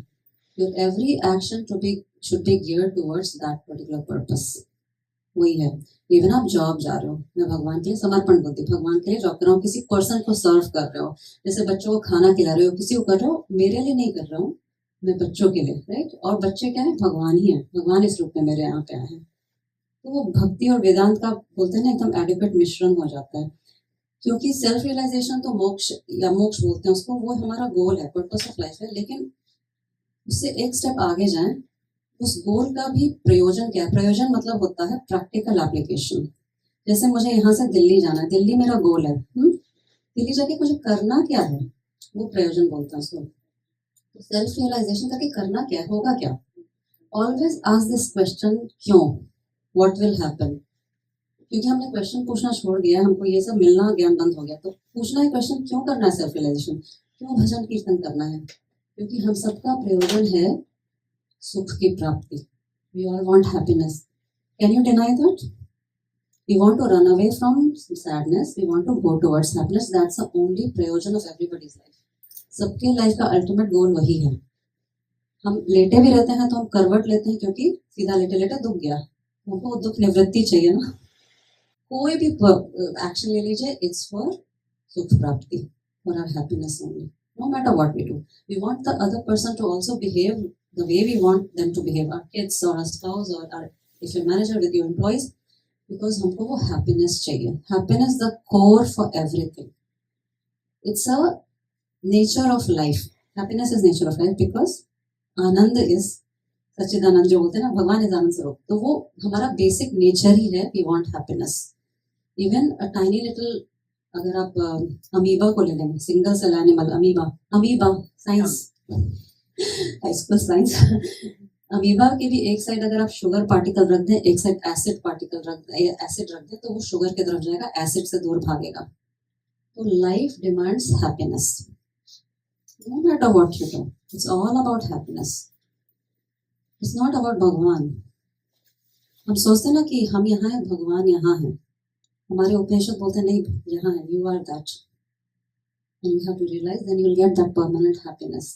Your every action should be geared towards that particular purpose, वही है। इवन आप जॉब जा रहे हो, मैं भगवान के लिए समर्पण बुद्धि, भगवान के लिए जॉब कर रहा हूँ, किसी पर्सन को सर्व कर रहे हो, जैसे बच्चों को खाना खिला रहे हो, किसी को कर रहे हो, मेरे लिए नहीं कर रहा हूँ, मैं बच्चों के लिए, राइट? और बच्चे क्या है? भगवान ही है, भगवान इस रूप में मेरे यहाँ पे आए हैं। तो वो भक्ति और वेदांत का बोलते हैं ना, एकदम एडिक्वेट मिश्रण हो जाता है। क्योंकि सेल्फ रियलाइजेशन तो मोक्ष या मोक्ष बोलते हैं उसको, वो हमारा गोल है, पर्पस ऑफ लाइफ है, लेकिन उससे एक स्टेप आगे जाएं, उस गोल का भी प्रयोजन क्या है? प्रयोजन मतलब होता है प्रैक्टिकल एप्लीकेशन। जैसे मुझे यहाँ से दिल्ली जाना है, दिल्ली मेरा गोल है, दिल्ली जाके मुझे करना क्या है? वो प्रयोजन बोलते हैं उसको। तो सेल्फ रियलाइजेशन करके करना क्या है, होगा क्या? ऑलवेज आस्क दिस क्वेश्चन, क्यों, व्हाट विल हैपन। क्योंकि हमने क्वेश्चन पूछना छोड़ दिया, हमको ये सब मिलना ज्ञान बंद हो गया। तो पूछना है क्वेश्चन, क्यों करना है सेल्फ रियलाइजेशन, क्यों भजन कीर्तन करना है? क्योंकि हम सबका प्रयोजन है सुख की प्राप्ति। We all want happiness. Can you deny that? We want to run away from sadness. We want to go towards happiness. That's the only प्रयोजन of everybody's life. सबके लाइफ का अल्टीमेट गोल वही है। हम लेटे भी रहते हैं तो हम करवट लेते हैं, क्योंकि सीधा लेटे लेटे दुख गया, हमको दुख निवृत्ति चाहिए ना। कोई भी एक्शन ले लीजिए, it's for sukh prapti, for our happiness only, no matter what we do. We want the other person to also behave the way we want them to behave, our kids or our spouse or our, if you're manager with your employees, because हमको वो happiness चाहिए। Happiness the core for everything. It's a nature of life. Happiness is nature of life because Anand is सच्चिदानंद, जो बोलते हैं ना, भगवान इज आनंद स्वरूप। तो वो हमारा बेसिक नेचर ही है, we want happiness. Even a tiny little, अगर आप अमीबा को ले लेंगे, single cell animal amoeba science, high school science, amoeba की भी एक साइड अगर आप शुगर पार्टिकल रख दें, एक साइड एसिड पार्टिकल एसिड रख दें, तो वो शुगर की तरफ जाएगा, एसिड से दूर भागेगा। तो life demands happiness, no matter what you do, it's all about happiness, it's not about Bhagwan. हम सोचते हैं ना कि हम यहाँ हैं, भगवान यहाँ है, हमारे उपनिषद बोलते हैं नहीं, यहाँ है, you are that, and you have to realise, then you will get that permanent happiness.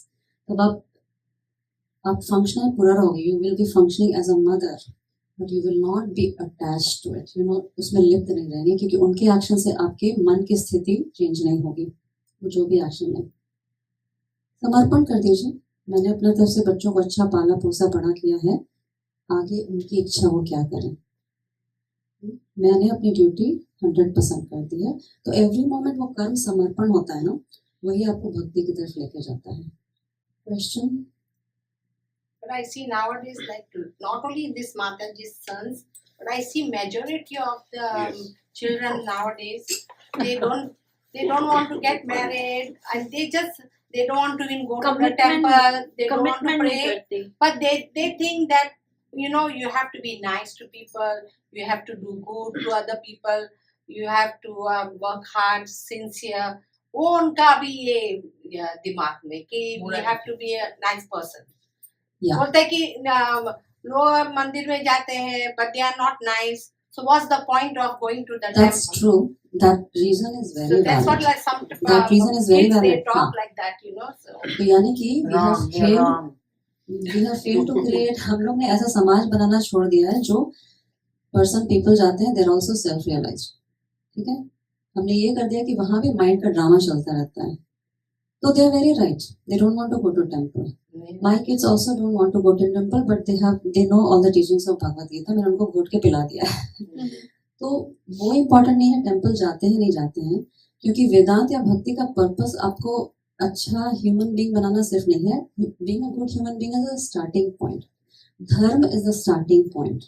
तब आप फंक्शनल पूरा रहोगे, you will be functioning as a mother, but you will not be attached to it, you know, उसमें लिप्त नहीं रहेंगे, क्योंकि उनके एक्शन से आपके मन की स्थिति चेंज नहीं होगी। वो जो भी एक्शन है, समर्पण कर दीजिए। मैंने अपने तरफ से बच्चों को अच्छा पाला पोसा बड़ा किया है, आगे उनकी इच्छा वो क्या करें, मैंने अपनी ड्यूटी 100% कर दी है। तो एवरी मोमेंट वो कर्म समर्पण होता है ना, वही आपको भक्ति की तरफ लेके जाता है। Question? But I see nowadays, like not only in this Mataji's sons, but I see majority of the children nowadays, they don't want to get married, and they don't want to even go to the temple. They don't want to pray, but they think that you have to be nice to people, you have to do good to other people, you have to work hard, sincere. वो उनका भी ये दिमाग में कि you have to be a nice person. Yeah. बोलते हैं कि लोग मंदिर में जाते हैं, but they are not nice. So what's the point of going to the That's temple? true. That reason is very So that's what valid. like some That reason is very kids, they valid. talk like that, So तो यानी कि Wrong, you're wrong. we have failed to create, हम लोग ने ऐसा समाज बनाना छोड़ दिया है जो पर्सन पीपल जाते हैं, they're also self realized. ठीक है, हमने ये कर दिया कि वहां भी माइंड का ड्रामा चलता रहता है. तो they are very right. They don't want to go to temple. My kids also don't want to go to temple, but they know all the teachings of Bhagavad Gita. मैंने उनको घोट के पिला दिया है. तो वो इम्पोर्टेंट नहीं है टेम्पल जाते हैं नहीं जाते हैं, क्योंकि वेदांत या भक्ति का पर्पस आपको अच्छा ह्यूमन बीइंग बनाना सिर्फ नहीं है. Being a good human being is a starting point. Dharma is the starting point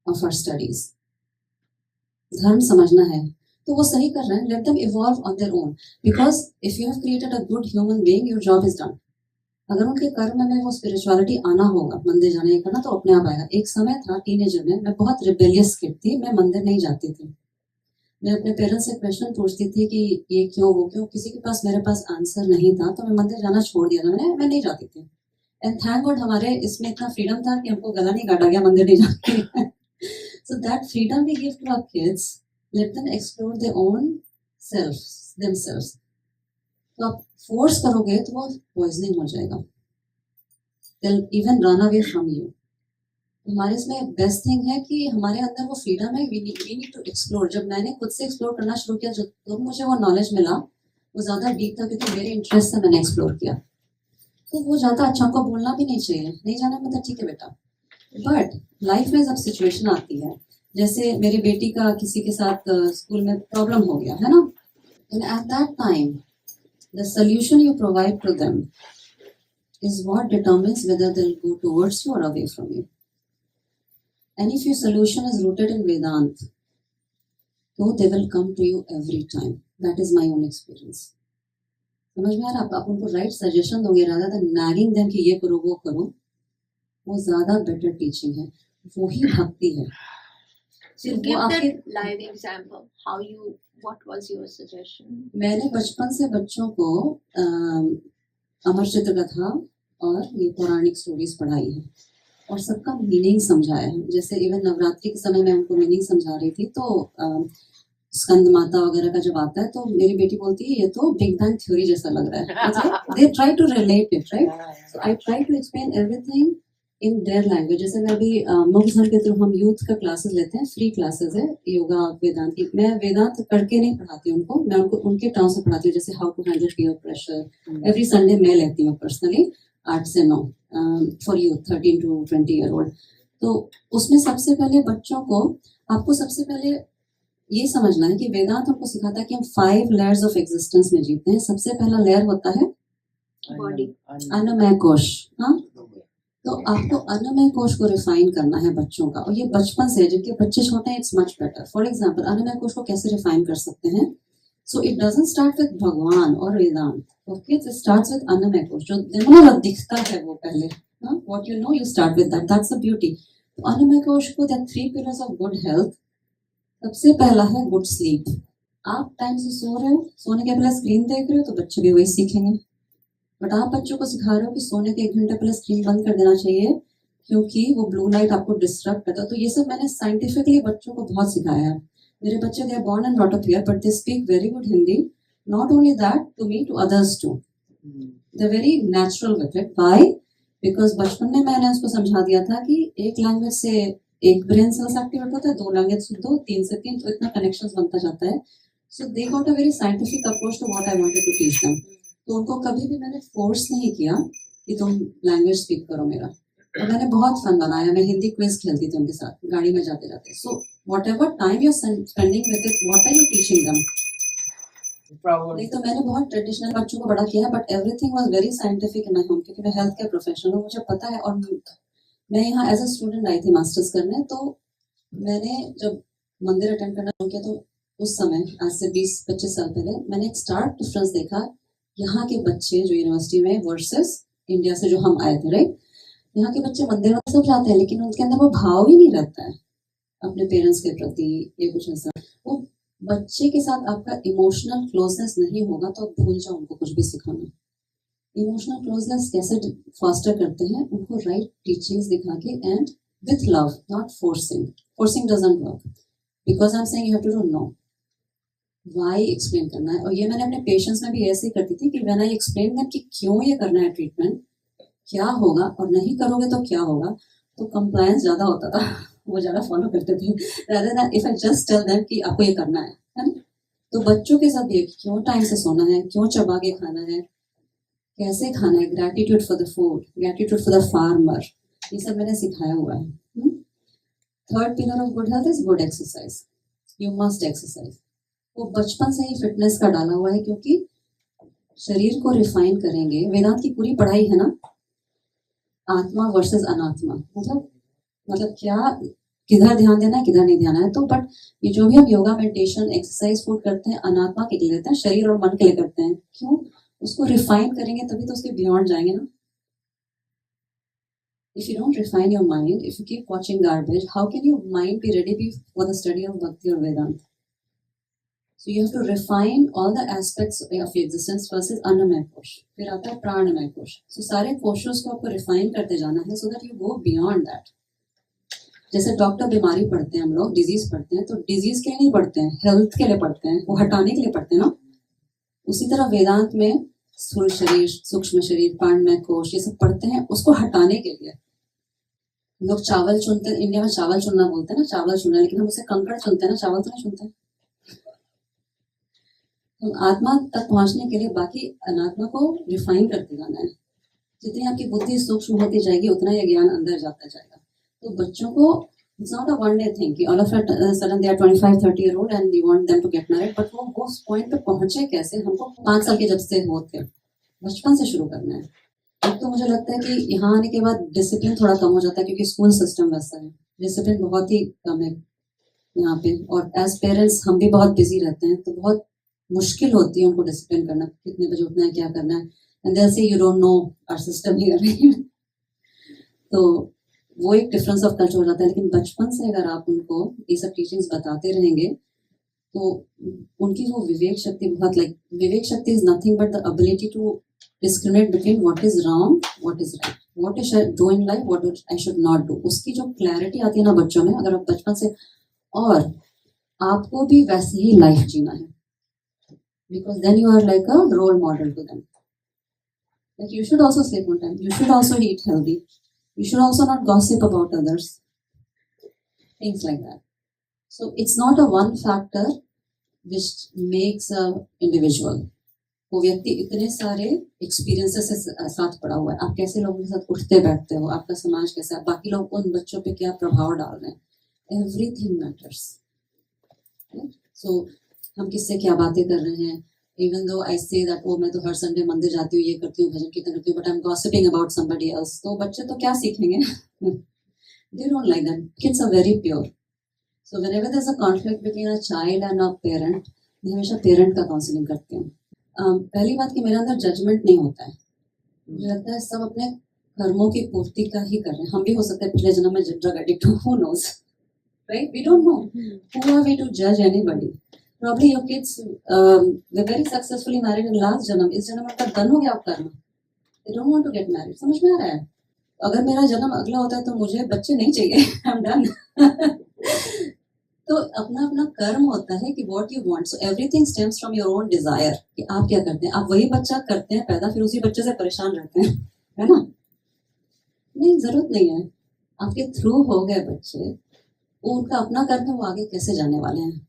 of our studies. धर्म समझना है तो वो सही कर रहे हैं. Let them evolve on their own, because if you have created a good human being, your job is done. अगर उनके कर्म में वो स्पिरिचुअलिटी आना होगा, मंदिर जाने का ना, तो अपने आप आएगा. एक समय था टीनेजर में, मैं बहुत रिबेलियस किड थी, मैं मंदिर नहीं जाती थी. मैं अपने पेरेंट्स से क्वेश्चन पूछती थी कि ये क्यों वो क्यों. किसी के पास मेरे पास आंसर नहीं था, तो मैं मंदिर जाना छोड़ दिया था. मैं नहीं जाती थी. एंड थैंक गॉड हमारे इसमें इतना फ्रीडम था कि हमको गला नहीं काटा गया मंदिर नहीं जाके. So that freedom we give to our kids. Let them explore their own self themselves. तो आप फोर्स करोगे तो वो पॉइजनिंग हो जाएगा. They'll even run away from you. हमारे इसमें बेस्ट थिंग है कि हमारे अंदर वो फ्रीडम है. we need to explore. जब मैंने खुद से एक्सप्लोर करना शुरू किया, जब मुझे वो नॉलेज मिला, वो ज़्यादा डीप था क्योंकि मेरे इंटरेस्ट से मैंने एक्सप्लोर किया. तो वो ज़्यादा अच्छा, हमको बोलना भी नहीं चाहिए, नहीं जाना मतलब ठीक है बेटा. बट लाइफ में जब सिचुएशन आती है, जैसे मेरी बेटी का किसी के साथ स्कूल में प्रॉब्लम हो गया है ना, and at that time the solution you provide to them is what determines whether they'll go towards you or away from you. And if your solution is rooted in Vedant, so they will come to you every time. That is my own experience. समझ में आ रहा? आप उनको राइट सजेशन दोगे rather than nagging them कि ये करो वो करो, वो ज़्यादा बेटर टीचिंग है. वो ही भक्ति है. So give that live example. What was your suggestion? मैंने बचपन से बच्चों को अमर चित्र कथा और ये पौराणिक स्टोरीज पढ़ाई है और सबका मीनिंग समझाया है. जैसे इवन नवरात्रि के समय मैं उनको मीनिंग समझा रही थी, तो स्कंद माता वगैरह का जब आता है तो मेरी बेटी बोलती है ये तो बिग बैंग थ्योरी जैसा लग रहा है. They try to relate it, right. So I try to explain everything in their language. जैसे मैं अभी मुक्तसर के थ्रू हम यूथ का क्लासेस लेते हैं, फ्री क्लासेस है योगा वेदांत की. मैं वेदांत करके नहीं पढ़ाती उनको, मैं उनको उनके टर्म से पढ़ाती हूँ. जैसे how to handle peer pressure, every Sunday मैं लेती हूँ पर्सनली 8 से 9 for youth 13 to 20 year old. तो उसमें सबसे पहले बच्चों को, आपको सबसे पहले ये समझना है कि वेदांत हमको सिखाता है कि हम 5 layers ऑफ एग्जिस्टेंस में जीते हैं. सबसे पहला लेयर होता है अन्नमय कोश. हाँ, तो आपको अन्नमय कोश को रिफाइन करना है बच्चों का, और ये बचपन से, जिनके बच्चे छोटे हैं, it's much better. For example, अन्नमय कोश को कैसे रिफाइन कर सकते हैं? So it doesn't start with Bhagwan और Vedanta. Okay, it starts with annamaya kosha. जो दिमाग दिखता है वो पहले, what you know, you start with that. That's a beauty. तो अन्नमय कोश को, there 3 pillars of good health. सबसे पहला है गुड स्लीप. आप टाइम से सो रहे हो, सोने के पहले स्क्रीन देख रहे हो, तो बच्चे भी वही सीखेंगे. बट आप बच्चों को सिखा रहे हो कि सोने के 1 घंटे पहले स्क्रीन बंद कर देना चाहिए क्योंकि वो ब्लू लाइट आपको डिस्टर्ब करता है. तो ये सब मैंने साइंटिफिकली बच्चों को बहुत सिखाया है. मेरे बच्चे, they are born and brought up here, but they speak very good Hindi. Not only that, to me, to others too. They are very natural with it. Why? Because बचपन में मैंने उसको समझा दिया था कि एक लैंग्वेज से एक ब्रेन सेल्स एक्टिवेट होता है, 2 लैंग्वेज से 2, 3 से 3, तो इतना कनेक्शंस बनता जाता है. So they got a very scientific approach to what I wanted to teach them. तो उनको कभी भी मैंने फोर्स नहीं किया कि तुम लैंग्वेज स्पीक करो मेरा. और मैंने बहुत फन बनाया. मैं हिंदी क्विज खेलती थी उनके साथ गाड़ी में जाते जाते. So whatever time you are spending with it, what are you teaching them? नहीं तो मैंने बहुत ट्रेडिशनल बच्चों को बड़ा किया है, but everything was very scientific in my home, क्योंकि मैं हेल्थ केयर प्रोफेशनल हूँ, मुझे पता है. और मैं यहाँ एज अ स्टूडेंट आई थी मास्टर्स करने. तो मैंने जब मंदिर अटेंड करना शुरू किया तो उस समय आज से 20-25 साल पहले मैंने एक स्टार्क डिफरेंस देखा यहाँ के बच्चे जो यूनिवर्सिटी में वर्सेस इंडिया से जो हम आए थे, राइट। यहाँ के बच्चे मंदिर में सब जाते हैं लेकिन उनके अंदर वो भाव ही नहीं रहता है अपने पेरेंट्स के प्रति, ये कुछ ऐसा। वो बच्चे के साथ आपका इमोशनल क्लोजनेस नहीं होगा तो आप भूल जाओ उनको कुछ भी सिखाना। इमोशनल क्लोजनेस कैसे फास्टर करते हैं, उनको राइट टीचिंग्स दिखा के and with love, not forcing. Forcing doesn't work because I am saying you have to do no why explain करना है। और ये मैंने अपने पेशेंट्स में भी ऐसे ही करती थी कि व्हेन आई एक्सप्लेन दैम कि क्यों ये करना है ट्रीटमेंट, क्या होगा और नहीं करोगे तो क्या होगा, तो कंप्लायंस ज्यादा होता था, वो ज्यादा फॉलो करते थे rather than if I just tell them कि आपको ये करना है ना। तो बच्चों के साथ भी क्यों टाइम से सोना है, क्यों चबा के खाना है, कैसे खाना है, gratitude for the food, gratitude for the farmer, ये सब मैंने सिखाया हुआ है। Third pillar of good health is good exercise. You must exercise. वो बचपन से ही फिटनेस का डाला हुआ है क्योंकि शरीर को रिफाइन करेंगे। वेदांत की पूरी पढ़ाई है ना आत्मा वर्सेस अनात्मा, मतलब क्या किधर ध्यान देना है किधर नहीं ध्यान है। तो बट ये जो भी हम योगा मेडिटेशन एक्सरसाइज फूड करते हैं अनात्मा के लिए लेते हैं, शरीर और मन के लिए करते हैं। क्यों? उसको रिफाइन करेंगे तभी तो उसके बियॉन्ड जाएंगे ना। If you don't refine your mind, if you keep watching garbage, how can your mind be ready for the study of Bhakti or Vedanta? So you have to refine all the aspects of your existence. First is Annamaya Kosh, फिर आता है प्राणमय कोश। So सारे कोशों को आपको रिफाइन करते जाना है so that you go beyond that. जैसे डॉक्टर बीमारी पढ़ते हैं हम लोग, डिजीज पढ़ते हैं, तो डिजीज के लिए नहीं पढ़ते हैं, हेल्थ के लिए पढ़ते हैं, वो हटाने के लिए पढ़ते हैं ना। उसी तरह वेदांत में स्थूल शरीर, सूक्ष्म शरीर, प्राणमय कोश, ये सब पढ़ते हैं उसको हटाने के लिए। लोग चावल चुनते हैं, इंडिया में चावल चुनना बोलते हैं ना, चावल चुनना, लेकिन हम उसे कंकड़ चुनते हैं ना, चावल तो नहीं चुनते। तो आत्मा तक पहुंचने के लिए बाकी अनात्मा को रिफाइन करते जाना है। जितनी आपकी बुद्धि सूक्ष्म होती जाएगी उतना ही ज्ञान अंदर जाता जाएगा। तो बच्चों को it's not a one day thing कि all of a sudden they are 25-30 year old and you want them to get married, but वो उस पॉइंट पे पहुंचे कैसे, हमको 5 साल के जब से होते बचपन से शुरू करना है। एक तो मुझे लगता है कि यहाँ आने के बाद डिसिप्लिन थोड़ा कम हो जाता है क्योंकि स्कूल सिस्टम वैसा है, डिसिप्लिन बहुत ही कम है यहाँ पे। और एज पेरेंट्स हम भी बहुत बिजी रहते हैं तो बहुत मुश्किल होती है उनको डिसिप्लिन करना, कितने बजे उठना है, क्या करना है। And they say you don't know our system here. तो वो एक डिफरेंस ऑफ कल्चर हो जाता है। लेकिन बचपन से अगर आप उनको ये सब टीचिंग्स बताते रहेंगे तो उनकी वो विवेक शक्ति बहुत vivek shakti is nothing but the ability to discriminate between what is wrong, what is right, what I should do in life, what I should not do। उसकी जो क्लैरिटी आती है ना बच्चों में, अगर आप बचपन से, और आपको भी वैसे ही लाइफ जीना है because then you are like a role model to them. Like you should also sleep on time, you should also eat healthy, you should also not gossip about others, things like that. So it's not a one factor which makes a individual। वो व्यक्ति इतने सारे एक्सपीरियंसेस से साथ पड़ा हुआ है। आप कैसे लोगों के साथ उठते बैठते हो, आपका समाज कैसा है, बाकी लोग उन बच्चों पे क्या प्रभाव डाल रहे हैं, एवरीथिंग मैटर्स। सो हम किससे क्या बातें कर रहे हैं, even though I say that वो मैं तो हर संडे मंदिर जाती हूँ, ये करती हूँ, भजन कीर्तन करती हूँ, but I am gossiping about somebody else, तो बच्चे तो क्या सीखेंगे? They don't like that. Kids are very pure. So whenever there is a conflict between a child and a parent, मैं हमेशा पेरेंट का काउंसलिंग करती हूँ। पहली बात कि मेरे अंदर जजमेंट नहीं होता है। मुझे लगता है सब अपने कर्मों की पूर्ति का ही कर रहे हैं। हम भी हो सकते हैं पिछले जन्म में drug addict, who knows, right? We don't know, who are we to जज anybody. Probably your kids were very successfully married in last janam, इस जन्म में डन हो गया कर्म, they don't want to get married. समझ में आ रहा है? अगर मेरा जन्म अगला होता है तो मुझे बच्चे नहीं चाहिए, आई एम डन। तो अपना अपना कर्म होता है कि what you want. So everything stems from your own desire कि आप क्या करते हैं। आप वही बच्चा करते हैं पैदा, फिर उसी बच्चे से परेशान रहते हैं, है ना? नहीं, जरूरत नहीं है। आपके थ्रू हो गए बच्चे, वो उनका अपना कर्म है, वो आगे कैसे जाने वाले हैं।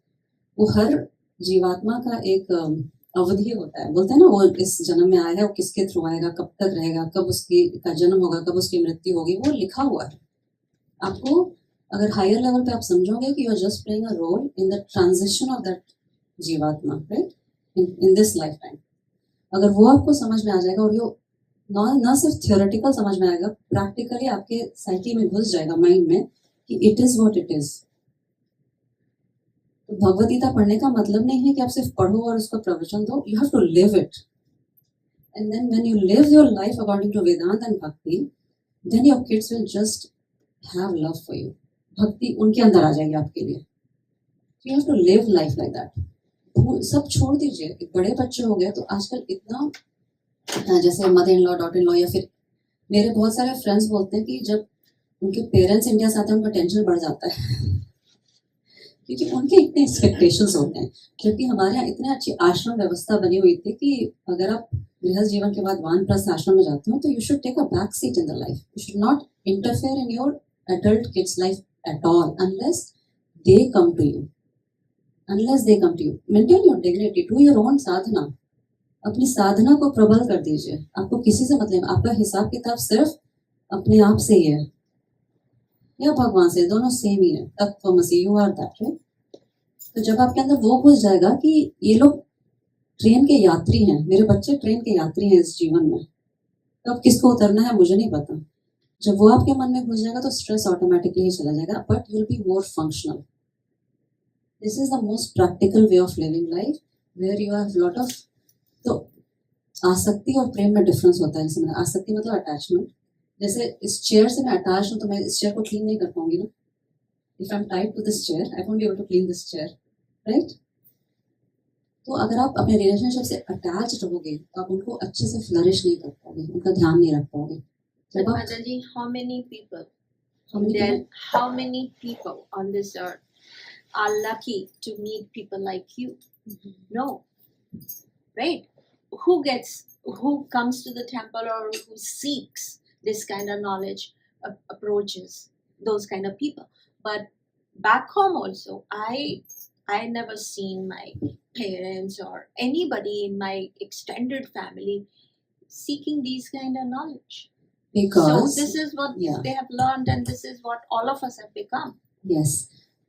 वो हर जीवात्मा का एक अवधि होता है, बोलते हैं ना, वो इस जन्म में आया है, वो किसके थ्रू आएगा, कब तक रहेगा, कब उसकी का जन्म होगा, कब उसकी मृत्यु होगी, वो लिखा हुआ है। आपको अगर हायर लेवल पे आप समझोगे कि you are just playing a role in the transition of that jivatma, right, in this lifetime, अगर वो आपको समझ में आ जाएगा, और ये ना सिर्फ थियोरेटिकल समझ में आएगा, प्रैक्टिकली आपके साइकी में घुस जाएगा, माइंड में, कि it is what it is. तो भगवद गीता पढ़ने का मतलब नहीं है कि आप सिर्फ पढ़ो और उसका प्रवचन दो. You have to live it. And then when you live your life according to Vedanta and Bhakti, then your kids will just have love for you. भक्ति उनके अंदर आ जाएगी आपके लिए. You have to live life like that. वो सब छोड़ दीजिए. एक बड़े बच्चे हो गए तो आजकल इतना जैसे mother in law, daughter in law, या फिर मेरे बहुत सारे फ्रेंड्स बोलते हैं कि जब उनके पेरेंट्स इंडिया से आते हैं उनका टेंशन बढ़ जाता है क्योंकि उनके इतने एक्सपेक्टेशंस होते हैं. जबकि हमारे यहाँ इतने अच्छी आश्रम व्यवस्था बनी हुई थी कि अगर आप गृहस्थ जीवन के बाद वानप्रस्थ आश्रम में जाते हो तो you should take a back seat in the life. You should not interfere in your adult kids life at all unless they come to you. Maintain your dignity, do your own sadhana. अपनी साधना को प्रबल कर दीजिए. आपको किसी से मतलब, आपका हिसाब किताब सिर्फ अपने आप से ही है या भगवान से, दोनों सेम ही है. Tattvamasi, you are that, right. तो जब आपके अंदर वो घुस जाएगा कि ये लोग ट्रेन के यात्री हैं, मेरे बच्चे ट्रेन के यात्री हैं इस जीवन में, तो अब किसको उतरना है मुझे नहीं पता. जब वो आपके मन में घुस जाएगा तो स्ट्रेस ऑटोमेटिकली ही चला जाएगा, but you will be more functional. This is the most practical way of living life where you have lot of. तो आसक्ति और प्रेम में डिफरेंस होता है. जैसे आसक्ति मतलब अटैचमेंट. जैसे इस चेयर से मैं अटैच हूँ तो मैं इस चेयर को क्लीन नहीं कर पाऊंगी ना. If I am tied to this chair I won't be able to clean this chair, right. तो अगर आप अपने रिलेशनशिप से अटैच्ड रहोगे तो आप उनको अच्छे से फ्लरिश नहीं कर पाओगे, उनका ध्यान नहीं रख पाओगे. But Mataji, how many people on this earth are lucky to meet people like you? No, right? Who comes to the temple or who seeks this kind of knowledge, approaches those kind of people? But back home also, I never seen my parents or anybody in my extended family seeking these kind of knowledge. Because so this is what they have learned and this is what all of us have become. Yes.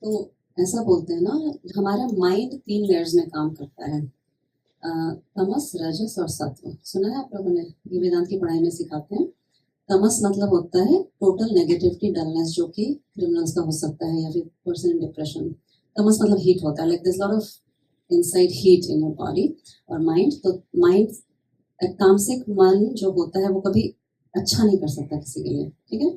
तो ऐसा बोलते हैं ना, हमारा माइंड 3 लेयर्स में काम करता है. तमस, रजस और सत्व. सुना है आप लोगों ने? ये वेदांत की पढ़ाई में सिखाते हैं. तमस मतलब होता है टोटल नेगेटिविटी, डलनेस, जो कि क्रिमिनल्स का हो सकता है या फिर पर्सन इन डिप्रेशन. तमस मतलब हीट होता है, like this lot of inside heat in your body. और माइंड, तो माइंड, तामसिक मन जो होता है वो कभी अच्छा नहीं कर सकता किसी के लिए, ठीक है.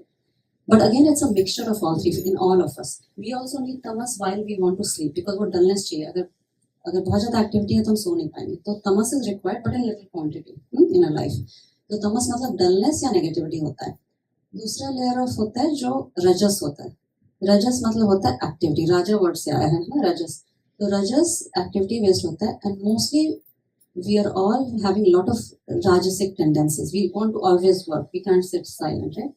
But again it's a mixture of all three in all of us. We also need tamas while we want to sleep, because वो डलनेस चाहिए. अगर बहुत ज़्यादा एक्टिविटी है तो हम सो नहीं पाएंगे. तो तमस is required but in little quantity in a life. तो तमस मतलब डलनेस या नेगेटिविटी होता है. दूसरा लेयर ऑफ होता है जो रजस होता है. रजस मतलब होता है एक्टिविटी. राजा वर्ड से आया है ना रजस. तो रजस एक्टिविटी बेस्ड होता है and mostly we are all having a lot of rajasic tendencies. We want to always work. We can't sit silent, right?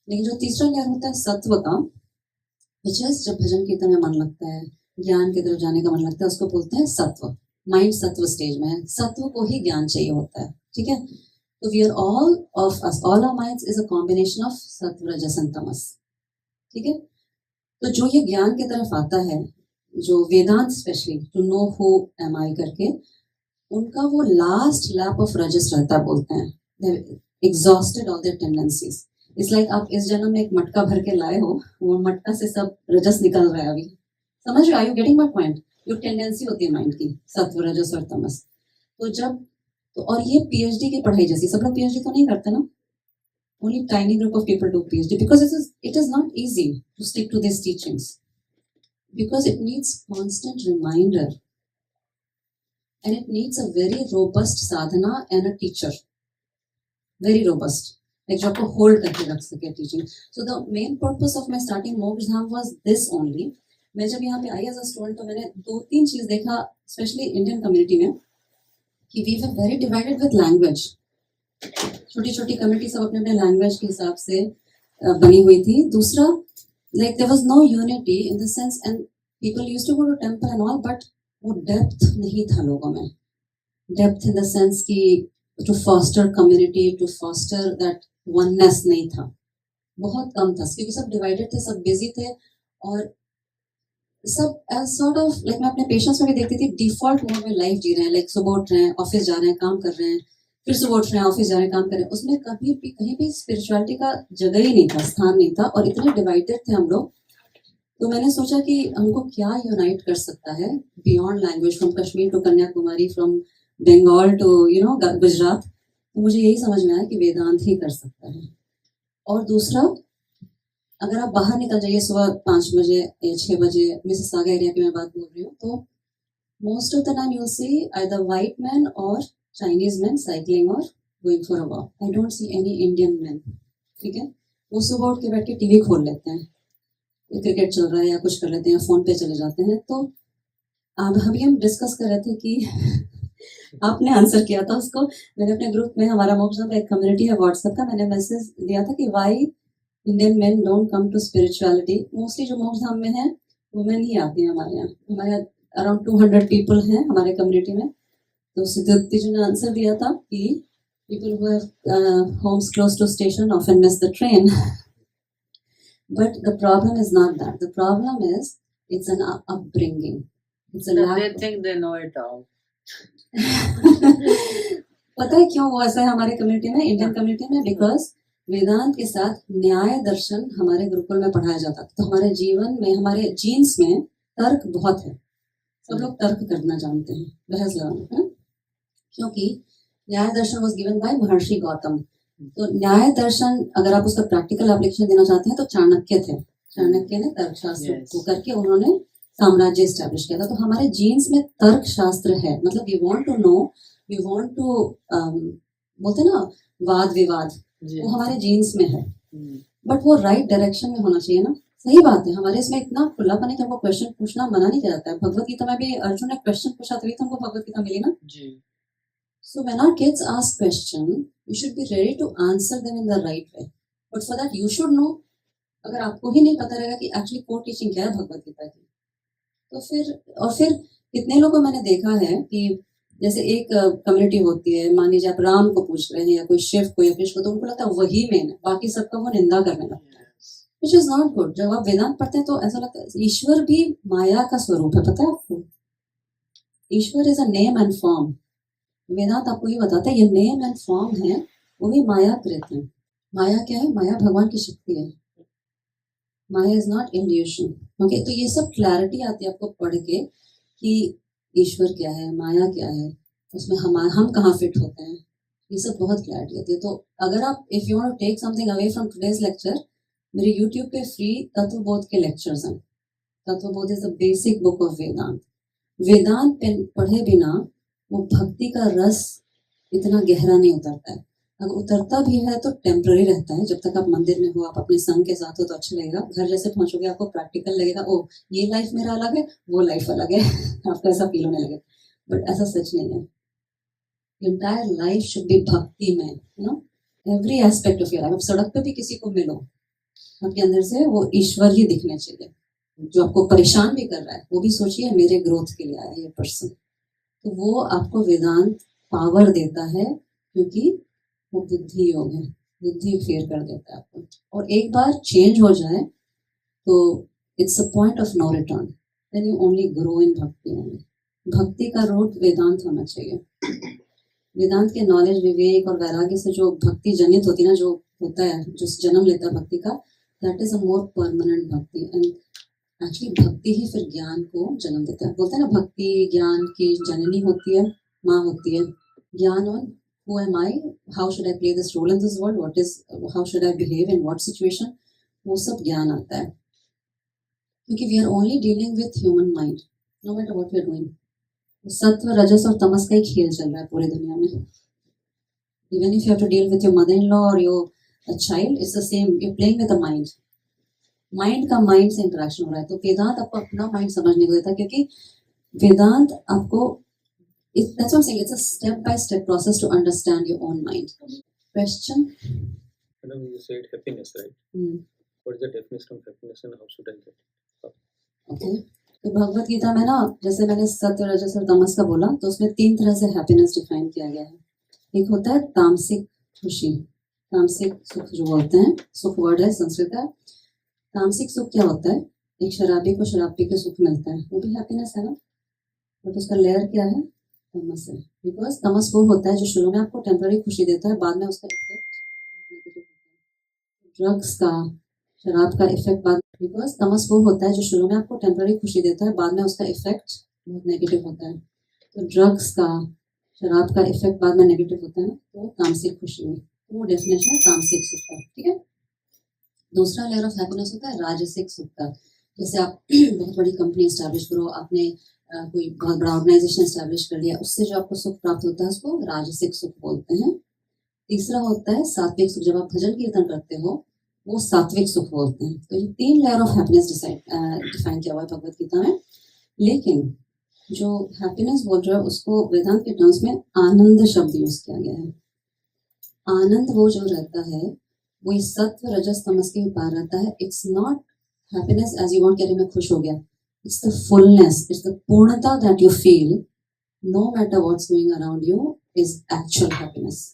लेकिन जो तीसरा लेयर होता है सत्व का, which is जब भजन कीर्तन में मन लगता है, ज्ञान की तरफ जाने का मन लगता है, उसको बोलते हैं सत्व. माइंड सत्व स्टेज में है. सत्व को ही ज्ञान चाहिए होता है, ठीक है. तो we are all of us, all our minds is a combination of सत्व, रजस and तमस, ठीक है. तो जो ये ज्ञान की तरफ आता है, जो Vedanta specially to know who am I करके, उनका वो लास्ट लैप ऑफ रजस रहता है. बोलते हैं they exhausted all their tendencies. It's like आप इस जन्म में एक मटका भर के लाए हो, वो मटका से सब रजस निकल रहा है अभी. समझ रहे? Are you getting my point? जो टेंडेंसी होती है माइंड की, सत्व, रजस और तमस. तो जब तो और ये पीएचडी की पढ़ाई जैसी, सब लोग पीएचडी तो नहीं करते ना. Only tiny group of people do PhD because it is not easy to stick to these teachings because it needs constant reminder. And it needs a very robust sadhana and a teacher. Very robust. Like जो आपको hold करके रख सके teaching. So the main purpose of my starting Moksha Dham was this only. मैं जब यहाँ पे आई as a student तो मैंने 2-3 चीज़ देखा, especially Indian community में, कि we were very divided with language. छोटी-छोटी community सब अपने language के हिसाब से बनी हुई थी. दूसरा, like there was no unity in the sense, and people used to go to temple and all, but वो डेप्थ नहीं था लोगों में. डेप्थ इन द सेंस कि to foster community, to foster that oneness नहीं था. बहुत कम था क्योंकि सब डिवाइडेड थे, सब बिजी थे और सब सॉर्ट ऑफ लाइक मैं अपने पेशेंट्स में भी देखती थी डिफॉल्ट मोड में लाइफ जी रहे हैं. लाइक सुबह उठ रहे हैं, ऑफिस जा रहे हैं, काम कर रहे हैं, फिर सुबह उठ रहे हैं, ऑफिस जा रहे हैं, काम कर रहे हैं. उसमें कभी भी कहीं भी स्पिरिचुअलिटी का जगह ही नहीं था, स्थान नहीं था. और इतने डिवाइडेड थे हम लोग तो मैंने सोचा कि हमको क्या यूनाइट कर सकता है beyond language, from Kashmir to Kanyakumari, from Bengal to Gujarat. तो मुझे यही समझ में आया कि वेदांत ही कर सकता है। और दूसरा, अगर आप बाहर निकल जाइए सुबह 5 बजे या 6 बजे, मिसिसागा एरिया की मैं बात बोल रही हूँ, तो most of the time you see either white man और चाइनीज मैन साइकिलिंग और going for a walk. I don't see any Indian man. ठीक है, वो सुबह उठ के बैठ के टीवी खोल लेते हैं, क्रिकेट चल रहा है या कुछ कर लेते हैं, फोन पे चले जाते हैं। तो अब अभी हम डिस्कस कर रहे थे कि आपने आंसर किया था उसको, मैंने अपने ग्रुप में, हमारा मोक्षधाम का एक कम्युनिटी है व्हाट्सएप का, मैंने मैसेज दिया था कि why Indian men don't come to spirituality. Mostly जो मोक्षधाम में है वुमेन ही आती है हमारे यहाँ। हमारे अराउंड 200 पीपल हैं हमारे कम्युनिटी में। तो सिद्धि जी ने आंसर दिया था कि people who have homes close to station often miss the train. But the problem is not that. The problem is it's an upbringing. It's a lack. They think they know it all. पता है क्यों वो ऐसा है हमारे कम्युनिटी में, इंडियन कम्युनिटी में? बिकॉज वेदांत के साथ न्याय दर्शन हमारे गुरुकुल में पढ़ाया जाता था। तो हमारे जीवन में, हमारे जीन्स में तर्क बहुत है। सब लोग तर्क करना जानते हैं, बहस लगाना है। क्योंकि न्याय दर्शन वॉज गिवन बाय महर्षि गौतम। तो न्याय दर्शन अगर आप उसका प्रैक्टिकल एप्लीकेशन देना चाहते हैं तो चाणक्य थे। चाणक्य ने तर्कशास्त्र को करके उन्होंने साम्राज्य स्टैब्लिश किया था। तो हमारे जीन्स में तर्क शास्त्र है। मतलब we want to know, we want to बोलते हैं ना वाद विवाद, वो हमारे जीन्स में है। बट वो राइट डायरेक्शन में होना चाहिए ना। सही बात है, हमारे इसमें इतना खुलापन है कि हमको क्वेश्चन पूछना मना नहीं किया जाता है। भगवत गीता में भी अर्जुन ने क्वेश्चन पूछा तभी तो हमको भगवत गीता मिली ना जी। So when our kids ask question, you should be ready to answer them in the right way. But for that you should know. अगर आपको ही नहीं पता रहेगा कि एक्चुअली कोर टीचिंग क्या है भगवत गीता की, तो फिर कितने लोगों को मैंने देखा है कि जैसे एक कम्युनिटी होती है, मान लीजिए आप राम को पूछ रहे हैं या कोई शिव को या कृष्ण को, तो उनको लगता है वही मेन है, बाकी सबका वो निंदा करने लगता है, विच इज नॉट गुड। जब आप वेदांत पढ़ते हैं तो ऐसा लगता है ईश्वर भी माया का स्वरूप है। पता है आपको, Ishwar is a name and form. Vedanta आपको ये बताता है ये नेम एंड फॉर्म है, वो भी माया कृत है। माया क्या है? माया भगवान की शक्ति है। माया इज नॉट इल्यूशन। ओके, तो ये सब क्लैरिटी आती है आपको पढ़ के कि ईश्वर क्या है, माया क्या है, उसमें हम कहाँ फिट होते हैं, ये सब बहुत क्लैरिटी आती है। तो अगर आप if you want to take something away from today's lecture, मेरे यूट्यूब पे फ्री तत्वबोध के लेक्चर्स हैं। Tattvabodh is the basic book of Vedanta. Vedanta पढ़े बिना वो भक्ति का रस इतना गहरा नहीं उतरता है। अगर उतरता भी है तो टेम्पररी रहता है। जब तक आप मंदिर में हो, आप अपने संग के साथ हो तो अच्छा लगेगा। घर जैसे पहुंचोगे आपको प्रैक्टिकल लगेगा, ओ ये लाइफ मेरा अलग है, वो लाइफ अलग है आपको ऐसा फील होने लगेगा। बट ऐसा सच नहीं है। एंटायर लाइफ शुड बी भक्ति में, you know, every aspect of your life. आप सड़क पे भी किसी को मिलो, आपके अंदर से वो ईश्वर ही दिखने चाहिए। जो आपको परेशान भी कर रहा है वो भी सोचिए मेरे ग्रोथ के लिए आया ये पर्सन। तो वो आपको वेदांत पावर देता है, क्योंकि वो बुद्धि योग है, बुद्धि फेर कर देता है आपको। और एक बार चेंज हो जाए तो it's a point of no return, then you only grow in bhakti only. भक्ति का रूट वेदांत होना चाहिए। वेदांत के नॉलेज, विवेक और वैराग्य से जो भक्ति जनित होती है ना, जो होता है, जो जन्म लेता है भक्ति का, that is a more permanent भक्ति। एंड एक्चुअली भक्ति ही फिर ज्ञान को जन्म देता है। बोलते हैं ना भक्ति ज्ञान की जननी होती है, माँ होती है। ज्ञान on who am I, how should I play this role in this world, how should I behave in what situation, वो सब ज्ञान आता है। क्योंकि we are only dealing with human mind, no matter what we are doing। सत्व, रजस और तमस का ही खेल चल रहा है पूरी दुनिया में। Even if you have to deal with your mother-in-law or your child, it's the same, you're playing with the mind। Mind का माइंड से इंटरेक्शन हो रहा है। तो वेदांत आपको अपना माइंड समझने को देता है, क्योंकि वेदांत आपको that's what I'm saying, it's a step-by-step process to understand your own mind. Question? Madam, you said happiness, right? What is the definition of happiness and how should I get it? Okay. तो भगवत गीता में ना, जैसे मैंने सत्व, रजस और तमस का बोला, तो उसमें 3 तरह से हैप्पीनेस डिफाइन किया गया है। एक होता है तामसिक खुशी, तामसिक सुख जो बोलते हैं, सुख वर्ड है संस्कृत का। तामसिक सुख क्या होता है? एक शराबी को शराब पी के सुख मिलता है, वो भी हैप्पीनेस है ना। बट उसका लेयर क्या है? तमस है। बिकॉज तमस वो होता है जो शुरू में आपको टेम्पररी खुशी देता है, बाद में उसका इफेक्ट नेगेटिव होता है। ड्रग्स का, शराब का इफेक्ट बाद बिकॉज तमस वो होता है जो शुरू में आपको टेम्पररी खुशी देता है, बाद में उसका इफेक्ट बहुत नेगेटिव होता है। तो ड्रग्स का, शराब का इफेक्ट बाद में नेगेटिव होता है ना, तो तामसिक खुशी में, तो वो डेफिनेशन है तामसिक सुख का। ठीक है। दूसरा लेयर ऑफ हैप्पीनेस होता है राजसिक सुख का। जैसे आप बहुत बड़ी कंपनी स्टैब्लिश करो, आपने कोई बहुत बड़ा ऑर्गेनाइजेशन स्टैब्लिश कर लिया, उससे जो आपको सुख प्राप्त होता है उसको राजसिक सुख बोलते हैं। तीसरा होता है सात्विक सुख, जब आप भजन कीर्तन करते हो वो सात्विक सुख बोलते हैं। तो ये 3 लेयर ऑफ हैप्पीनेस डिफाइन किया हुआ है भगवत गीता में। लेकिन जो हैप्पीनेस बोल रहे हो उसको वेदांत के टर्म्स में आनंद शब्द यूज किया गया है। आनंद वो जो रहता है वो इस सत्व रजस तमस के पार रहता है। It's not happiness as you want, मैं खुश हो गया। It's the fullness, it's the purnata that you feel no matter what's going around you is actual happiness.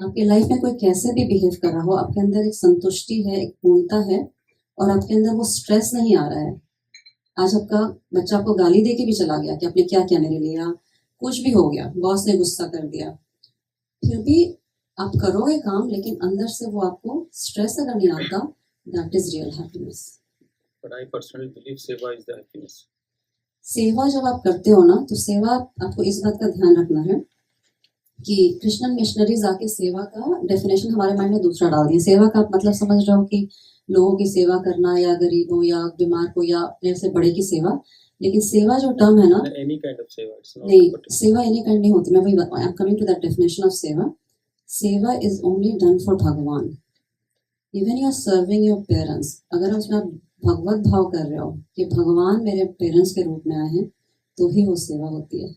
आपकी लाइफ में कोई कैसे भी बिहेव कर रहा हो, आपके अंदर एक संतुष्टि है, एक पूर्णता है, और आपके अंदर वो स्ट्रेस नहीं आ रहा है। आज आपका बच्चा आपको गाली दे के भी चला गया कि आपने क्या किया मेरे लिए, या कुछ भी हो गया, बॉस ने गुस्सा कर दिया, फिर भी आप करोगे काम, लेकिन अंदर से वो आपको स्ट्रेस अगर नहीं आता, that is real happiness. But I personally believe seva is the happiness. सेवा जब आप करते हो ना, तो सेवा आपको इस बात का ध्यान रखना है कि क्रिश्चियन मिशनरीज आके सेवा का डेफिनेशन हमारे माइंड में दूसरा डाल दिया। सेवा का आप मतलब समझ रहे हो कि लोगों की सेवा करना, या गरीबों या बीमार को, या अपने से बड़े की सेवा। लेकिन सेवा जो टर्म है ना, Any kind of seva. It's not नहीं, particular. सेवा एनी काइंड नहीं होती। मैं वही बताऊँ, I am coming to that definition of seva. Seva is only done for Bhagwan. Even you are serving your parents, अगर उसमें आप भगवत भाव कर रहे हो कि भगवान मेरे पेरेंट्स के रूप में आए हैं, तो ही वो सेवा होती है।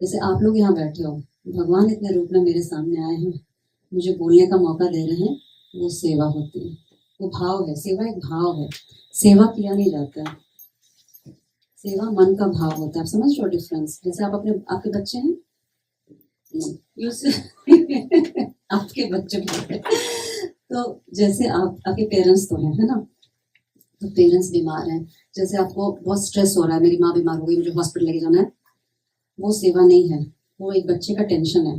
जैसे आप लोग यहाँ बैठे हो, भगवान इतने रूप में मेरे सामने आए हैं, मुझे बोलने का मौका दे रहे हैं, वो सेवा होती है। वो भाव है, सेवा एक भाव है। सेवा किया नहीं जाता है, सेवा मन का भाव होता है। आप समझ रहे हो डिफरेंस? जैसे आप आपके बच्चे हैं, आपके बच्चे तो जैसे आपके पेरेंट्स तो हैं, है ना, तो पेरेंट्स बीमार हैं, जैसे आपको बहुत स्ट्रेस हो रहा है, मेरी माँ बीमार हो गई, मुझे हॉस्पिटल लेके जाना है, वो सेवा नहीं है, वो एक बच्चे का टेंशन है,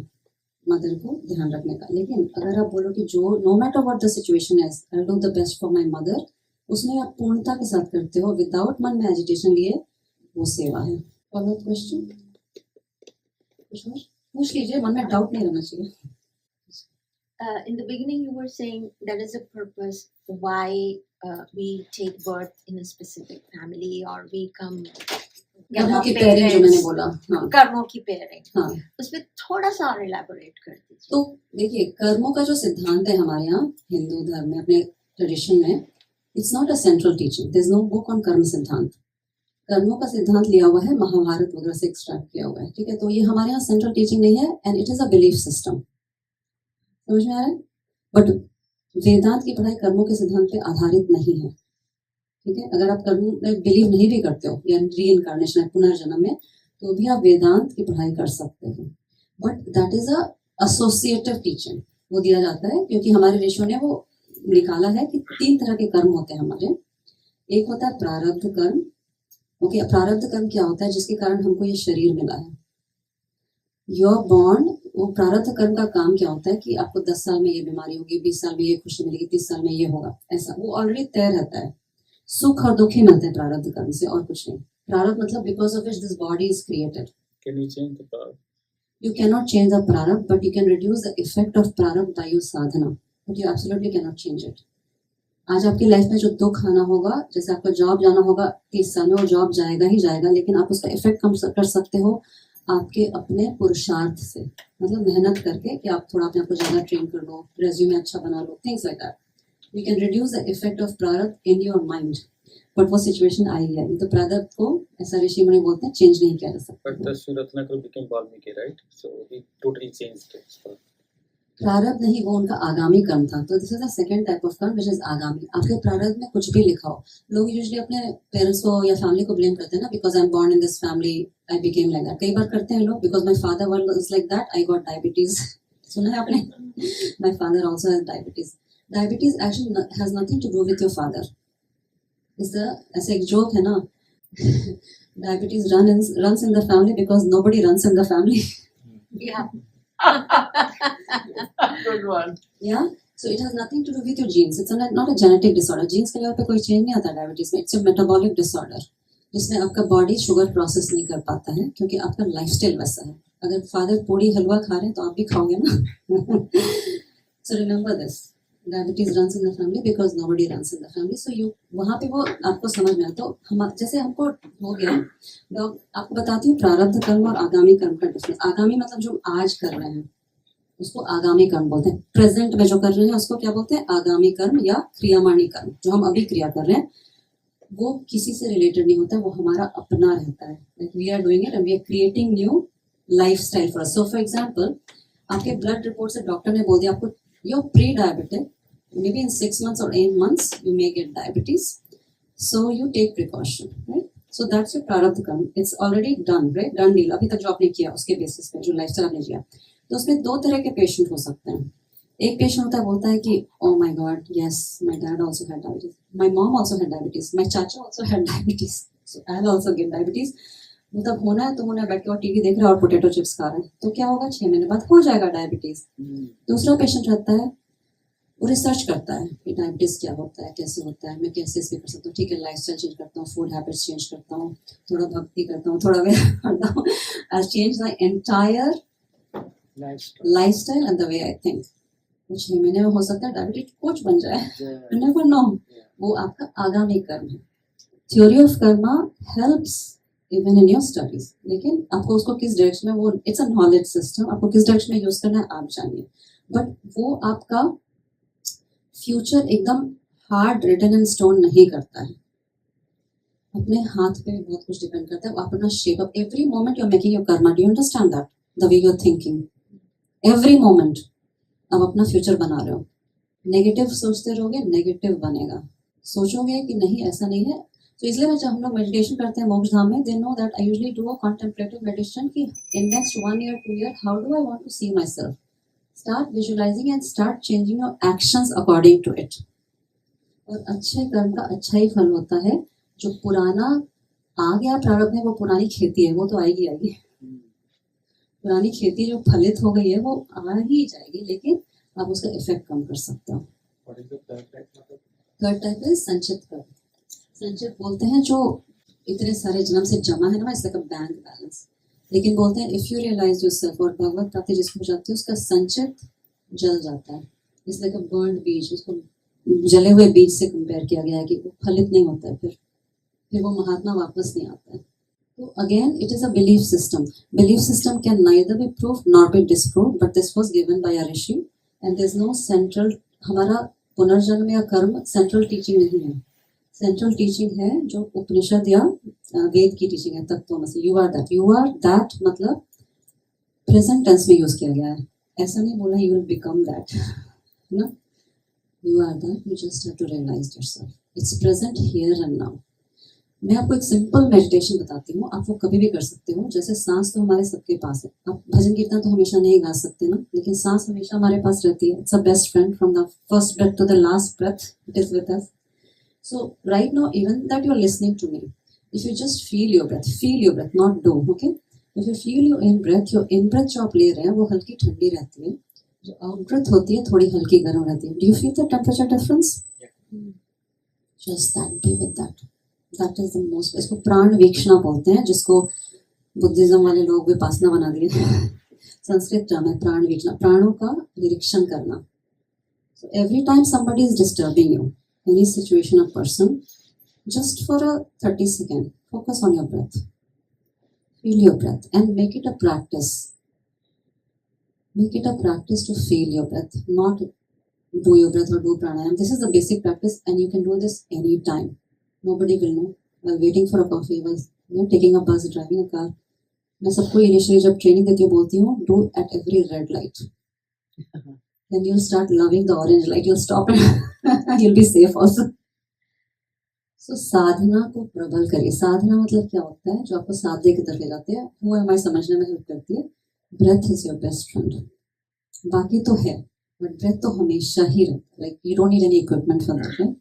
मदर को ध्यान रखने का। लेकिन अगर आप बोलो कि जो no matter what the situation is, I do the best for my mother, उसमें आप पूर्णता के साथ करते हो, विदाउट मन में एजिटेशन लिए, वो सेवा है। फॉलो क्वेश्चन कुछ और पूछ लीजिए, मन में डाउट नहीं रहना चाहिए। In the beginning, you were saying that is a purpose why we take birth in a specific family, or we come. कर्मों की पेयरिंग जो मैंने बोला, हाँ, कर्मों की पेयरिंग, हाँ, उसमें थोड़ा सा और इलैबोरेट कर दीजिए। तो देखिए, कर्मों का जो सिद्धांत है हमारे यहाँ हिंदू धर्म में, अपने ट्रेडिशन में, it's not a central teaching, there is no book on karma siddhant. कर्मों का सिद्धांत लिया हुआ है महाभारत वगैरह से एक्सट्रैक्ट किया हुआ है, ठीक है। तो ये हमारे यहाँ सेंट्रल टीचिंग नहीं है, and it is a belief system. समझ में आ रहा है? बट वेदांत की पढ़ाई कर्मों के सिद्धांत पे आधारित नहीं है, ठीक है। अगर आप कर्म में बिलीव नहीं भी करते हो, या री इनकारनेशन है, पुनर्जन्म में, तो भी आप वेदांत की पढ़ाई कर सकते हो। But that is a associative teaching, वो दिया जाता है क्योंकि हमारे ऋषियों ने वो निकाला है कि 3 तरह के कर्म होते हैं हमारे। एक होता है प्रारब्ध कर्म। ओके, प्रारब्ध कर्म क्या होता है? जिसके कारण हमको ये शरीर मिला है। योर बॉर्न, वो प्रारब्ध कर्म का काम क्या होता है कि आपको 10 साल में ये बीमारी होगी, 20 साल में ये खुशी मिलेगी, 30 साल में ये होगा, ऐसा वो ऑलरेडी तय रहता है। सुख और दुख ही मिलते हैं प्रारब्ध कर्म से, और कुछ नहीं। प्रारब्ध मतलब because of which this body is created. Can you change the power? You cannot change the prarabdha, but you can reduce the effect of prarabdha by your sadhana, but you absolutely cannot change it. आज आपकी लाइफ में जो दुख आना होगा, जैसे आपका जॉब जाना होगा 30 साल में, वो जॉब जाएगा ही जाएगा, लेकिन आप उसका इफेक्ट कम कर सकते हो आपके अपने पुरुषार्थ से, मतलब मेहनत करके कि आप थोड़ा अपने आप को ज़्यादा ट्रेन कर लो, रेज्यूमे अच्छा बना लो, things like that. You can reduce the effect of prarabdh in your mind, but वो सिचुएशन आई है, तो प्रारब्ध को ऐसा ऋषि मुनि बोलते हैं चेंज नहीं किया जा सकता। But the Suratnakar became Valmiki, right? So he totally changed his path. प्रारब्ध नहीं, वो उनका आगामी कर्म था। तो this is the second type of कर्म, व्हिच इज आगामी। आपके प्रारब्ध में कुछ भी लिखा हो, लोग यूजुअली अपने पेरेंट्स को या फैमिली को ब्लेम करते हैं ना, because I am born in this family, I became like that. कई बार करते हैं लोग, because my father was like that, I got diabetes. सुना है आपने? My father also has diabetes. Diabetes actually has nothing to do with your father. Is the ऐसे एक जोक है ना, diabetes runs in the family because nobody runs in the family. Yeah. Good one. Yeah. So it has nothing to do with your genes. It's not a genetic disorder. Genes के लेवल पे कोई चेंज नहीं आता डायबिटीज में. It's a metabolic disorder जिसमें आपका बॉडी शुगर प्रोसेस नहीं कर पाता है क्योंकि आपका लाइफस्टाइल वैसा है. अगर फादर पूड़ी हलवा खा रहे हैं तो आप भी खाओगे ना. So remember this. Diabetes runs in the family because nobody runs in the family. So you वहाँ पे वो आपको समझ में आता. तो हम जैसे हमको हो गया. डॉग आपको बताती हूँ प्रारब्ध कर्म और आगामी कर्म का डिफरेंस. आगामी मतलब जो आज कर रहे हैं उसको आगामी कर्म बोलते हैं. प्रेजेंट में जो कर रहे हैं उसको क्या बोलते हैं? आगामी कर्म या क्रियामाणी कर्म. जो हम अभी क्रिया कर रहे हैं वो किसी से रिलेटेड नहीं होता है, वो हमारा अपना रहता है. Like we are doing it and we are creating new lifestyle for us. So for example आपके ब्लड रिपोर्ट से डॉक्टर ने बोल दिया आपको you're pre-diabetic, maybe in 6 months or 8 months you may get diabetes, so you take precaution, right? So that's your prarabdha karma. It's already done, right? Done deal. अभी तक जो आपने किया उसके बेसिस पे जो लाइफस्टाइल आपने जिया. तो उसमें दो तरह के पेशेंट हो सकते हैं. एक पेशेंट होता है बोलता है कि oh my god, yes, my dad also had diabetes, my mom also had diabetes, my chacha also had diabetes, so I'll also get diabetes. मतलब होना है तो होना है. बैठ के और टीवी देख रहे हैं और पोटैटो चिप्स खा रहे हैं तो क्या होगा? 6 महीने बाद हो जाएगा डायबिटीज. दूसरा पेशेंट रहता है वो रिसर्च करता है कि डायबिटीज क्या होता है, कैसे होता है, मैं कैसे इसमें कर सकता हूँ. ठीक है, लाइफस्टाइल चेंज करता हूँ, फूड हैबिट्स चेंज करता हूँ, थोड़ा भक्ति करता हूँ, थोड़ा व्यायाम करता हूँ. I change my entire lifestyle and the way I think. वो 6 महीने में हो सकता है डायबिटीज कोच बन जाए. You never know. वो आपका आगामी कर्म है. Theory of Karma helps even in your studies. लेकिन आपको उसको किस डायरेक्शन में, वो इट्स अ नॉलेज सिस्टम, आपको किस डायरेक्शन में यूज करना है आप जानिए. बट वो आपका फ्यूचर एकदम हार्ड रिटन इन स्टोन नहीं करता है. अपने हाथ पे बहुत कुछ डिपेंड करता है. अपना shape of every moment you are making your karma. Do you understand that? The way you are thinking every moment आप अपना फ्यूचर बना रहे हो. नेगेटिव सोचते रहोगे नेगेटिव बनेगा. सोचोगे कि नहीं ऐसा नहीं है. तो इसलिए जब हम लोग मेडिटेशन करते हैं मोक्ष धाम में, they know that I usually do a contemplative meditation कि in next 1 year 2 year how do I want to see my self. Start visualizing and start changing your actions according to it. और अच्छे कर्म का अच्छा ही फल होता है. जो पुराना आ गया प्रारब्ध में वो पुरानी खेती है, वो तो आएगी आएगी. पुरानी खेती जो फलित हो गई है वो आ ही जाएगी, लेकिन आप उसका इफेक्ट कम कर सकते हो. थर्ड टाइप है संचित कर्म. संचित बोलते हैं जो इतने सारे जन्म से जमा है ना, इसका बैंक बैलेंस. लेकिन बोलते हैं इफ यू रियलाइज योरसेल्फ, और भगवत प्राप्ति जिसको हो जाती है उसका संचित जल जाता है. इसलिए का बर्न्ड बीज, उसको जले हुए बीज से कंपेयर किया गया है कि वो फलित नहीं होता है, फिर वो महात्मा वापस नहीं आता है. तो again it is a belief system. Belief system can neither be proved nor be disproved, but this was given by a rishi and there is no central. हमारा पुनर्जन्म या कर्म सेंट्रल टीचिंग नहीं है. सेंट्रल टीचिंग है जो उपनिषद या वेद की टीचिंग है. Tattvamasi, you are that. You are that मतलब प्रेजेंट टेंस में यूज किया गया है. ऐसा नहीं बोला यू विल बिकम दैट, ना. You are that, you just have to realize yourself. It's present here and now. मैं आपको एक सिंपल मेडिटेशन बताती हूँ, आप वो कभी भी कर सकते हो. जैसे सांस तो हमारे सबके पास है. आप भजन कीर्तन तो हमेशा नहीं गा सकते ना, लेकिन सांस हमेशा हमारे पास रहती है. It's a best friend from the first breath to the last breath, it is with us. So right now, even that you're listening to me, if you just feel your breath, not do, okay? If you feel your in breath जो आप ले रहे हैं वो हल्की ठंडी रहती है. जो आउट ब्रेथ होती है थोड़ी हल्की गर्म रहती है. Do you feel the temperature difference? Yeah. Just that, be with that. That is the most. इसको प्राण वीक्षणा बोलते हैं, जिसको बुद्धिज्म वाले लोग विपासना बना दिए. संस्कृत टर्म है प्राण वीक्षणा, प्राणों का निरीक्षण करना. So every time somebody is disturbing you, any situation or person, just for a 30 second focus on your breath. Feel your breath and make it a practice. Make it a practice to feel your breath, not do your breath or do pranayam. This is the basic practice and you can do this anytime. Nobody will know. While waiting for a coffee, while taking a bus, driving a car. मैं सबको initially जब training देती हूँ बोलती हूँ do at every red light. Then you'll start loving the orange light. You'll stop and you'll be safe also. So साधना को प्रबल करिए. साधना मतलब क्या होता है? जो आपको साधने की तरफ ले जाते हैं, वो हमारे समझने में हेल्प करती है. Breath is your best friend. बाकी तो है, बट ब्रेथ तो हमेशा ही रहता है. Like you don't need any equipment for that, right?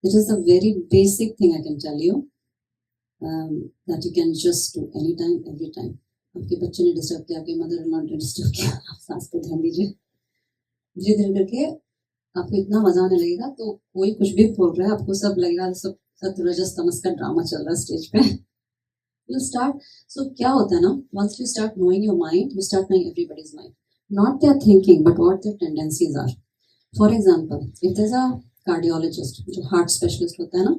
It is the very basic thing I can tell you that you can just do any time every time. आपके बच्चे ने डिस्टर्ब किया, आपकी मदर इन लॉ ने डिस्टर्ब किया, आप सांस पे ध्यान दीजिए. धीरे धीरे करके आपको इतना मजा आने लगेगा, तो कोई कुछ भी बोल रहा है आपको सब लगेगा सब सत्य तमस का ड्रामा चल रहा है स्टेज पे. You start. सो क्या होता है ना, once you start knowing your mind, you start knowing everybody's mind, not their thinking but what their tendencies are. For example, if there is a cardiologist, जो हार्ट स्पेशलिस्ट होता है ना,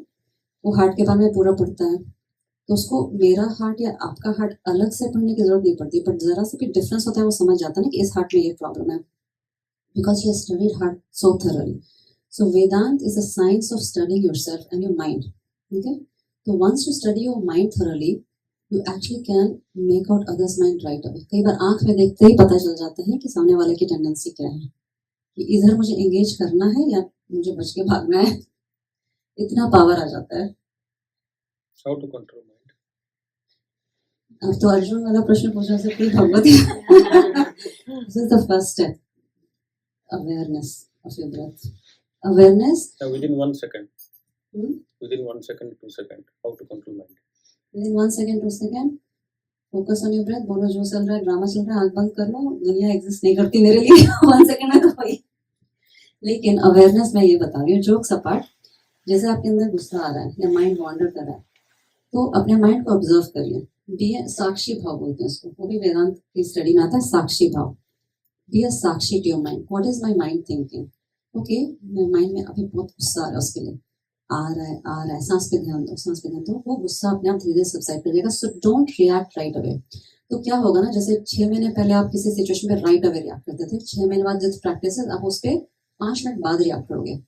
वो हार्ट के बारे में पूरा पढ़ता है, तो उसको मेरा हार्ट या आपका हार्ट अलग से पढ़ने की जरूरत नहीं पड़ती, बट जरा सा भी डिफरेंस होता है वो समझ जाता है ना कि इस हार्ट में ये प्रॉब्लम है, because he has studied heart so thoroughly. So Vedant is a science of studying yourself and your mind. Okay? So once you study your mind thoroughly, you actually can make out others' mind right away. कई बार आंख में देखते ही पता चल जाता है कि सामने वाले की टेंडेंसी क्या है, कि इधर मुझे एंगेज करना है या मुझे बच के भागना है. इतना पावर आ जाता है. How to control mind? अब तो अर्जुन वाला प्रश्न पूछने से कोई भगवत. This is the first step. Awareness of your breath. Awareness. Within 1 second. Hmm? Within 1 second, 2 seconds. How to control mind? Within 1 second, 2 second. Focus on your breath. बोलो जो चल रहा है, ड्रामा चल रहा है, आंख बंद कर लो, दुनिया एग्जिस्ट नहीं करती मेरे लिए. 1 second में तो वही. लेकिन अवेयरनेस में ये बता रही हूँ, जोक्स अपार्ट, जैसे आपके अंदर गुस्सा आ रहा है या माइंड वॉन्डर कर रहा है, तो अपने माइंड को ऑब्जर्व करिए. बी साक्षी भाव बोलते हैं उसको, वो भी वेदांत की स्टडी में आता है, साक्षी भाव. Be a sakshi to your mind. What is my mind thinking? Okay, मेरे माइंड में अभी बहुत गुस्सा आ रहा है, उसके लिए आ रहा है, सांस पे ध्यान दो, सांस पे ध्यान दो, वो गुस्सा अपने आप धीरे धीरे सबसाइड कर जाएगा. So don't react right away. तो क्या होगा ना, जैसे 6 महीने पहले आप किसी सिचुएशन में राइट अवे रिएक्ट करते थे, 6 महीने बाद जिस प्रैक्टिस है आप उस पर 5 मिनट बाद रिएक्ट करोगे,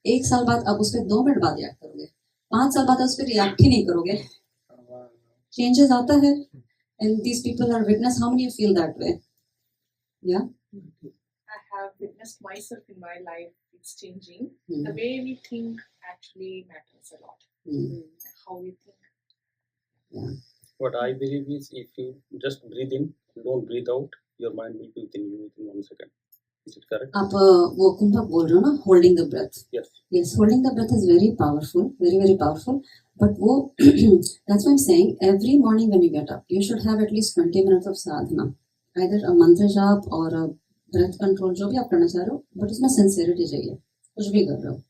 1 साल बाद आप उस पर 2 मिनट बाद रिएक्ट करोगे, 5 साल बाद उस पर रिएक्ट ही नहीं करोगे. चेंजेस आता है. And these people are witness. How many you feel that way? या I have witnessed myself in my life. It's changing. The way we think actually matters a lot. How we think. What I believe is, if you just breathe in, don't breathe out, your mind will be within you within 1 second. Is it correct? आप वो कुंभक बोल रहे हो ना, holding the breath. Yes. Holding the breath is very powerful, very very powerful. But वो that's why I am saying every morning when you get up you should have at least 20 minutes of sadhana, either a mantra jaap और ब्रेथ कंट्रोल, जो भी आप करना चाह रहे हो, बट उसमें सिंसियरिटी चाहिए, कुछ भी कर रहे हो.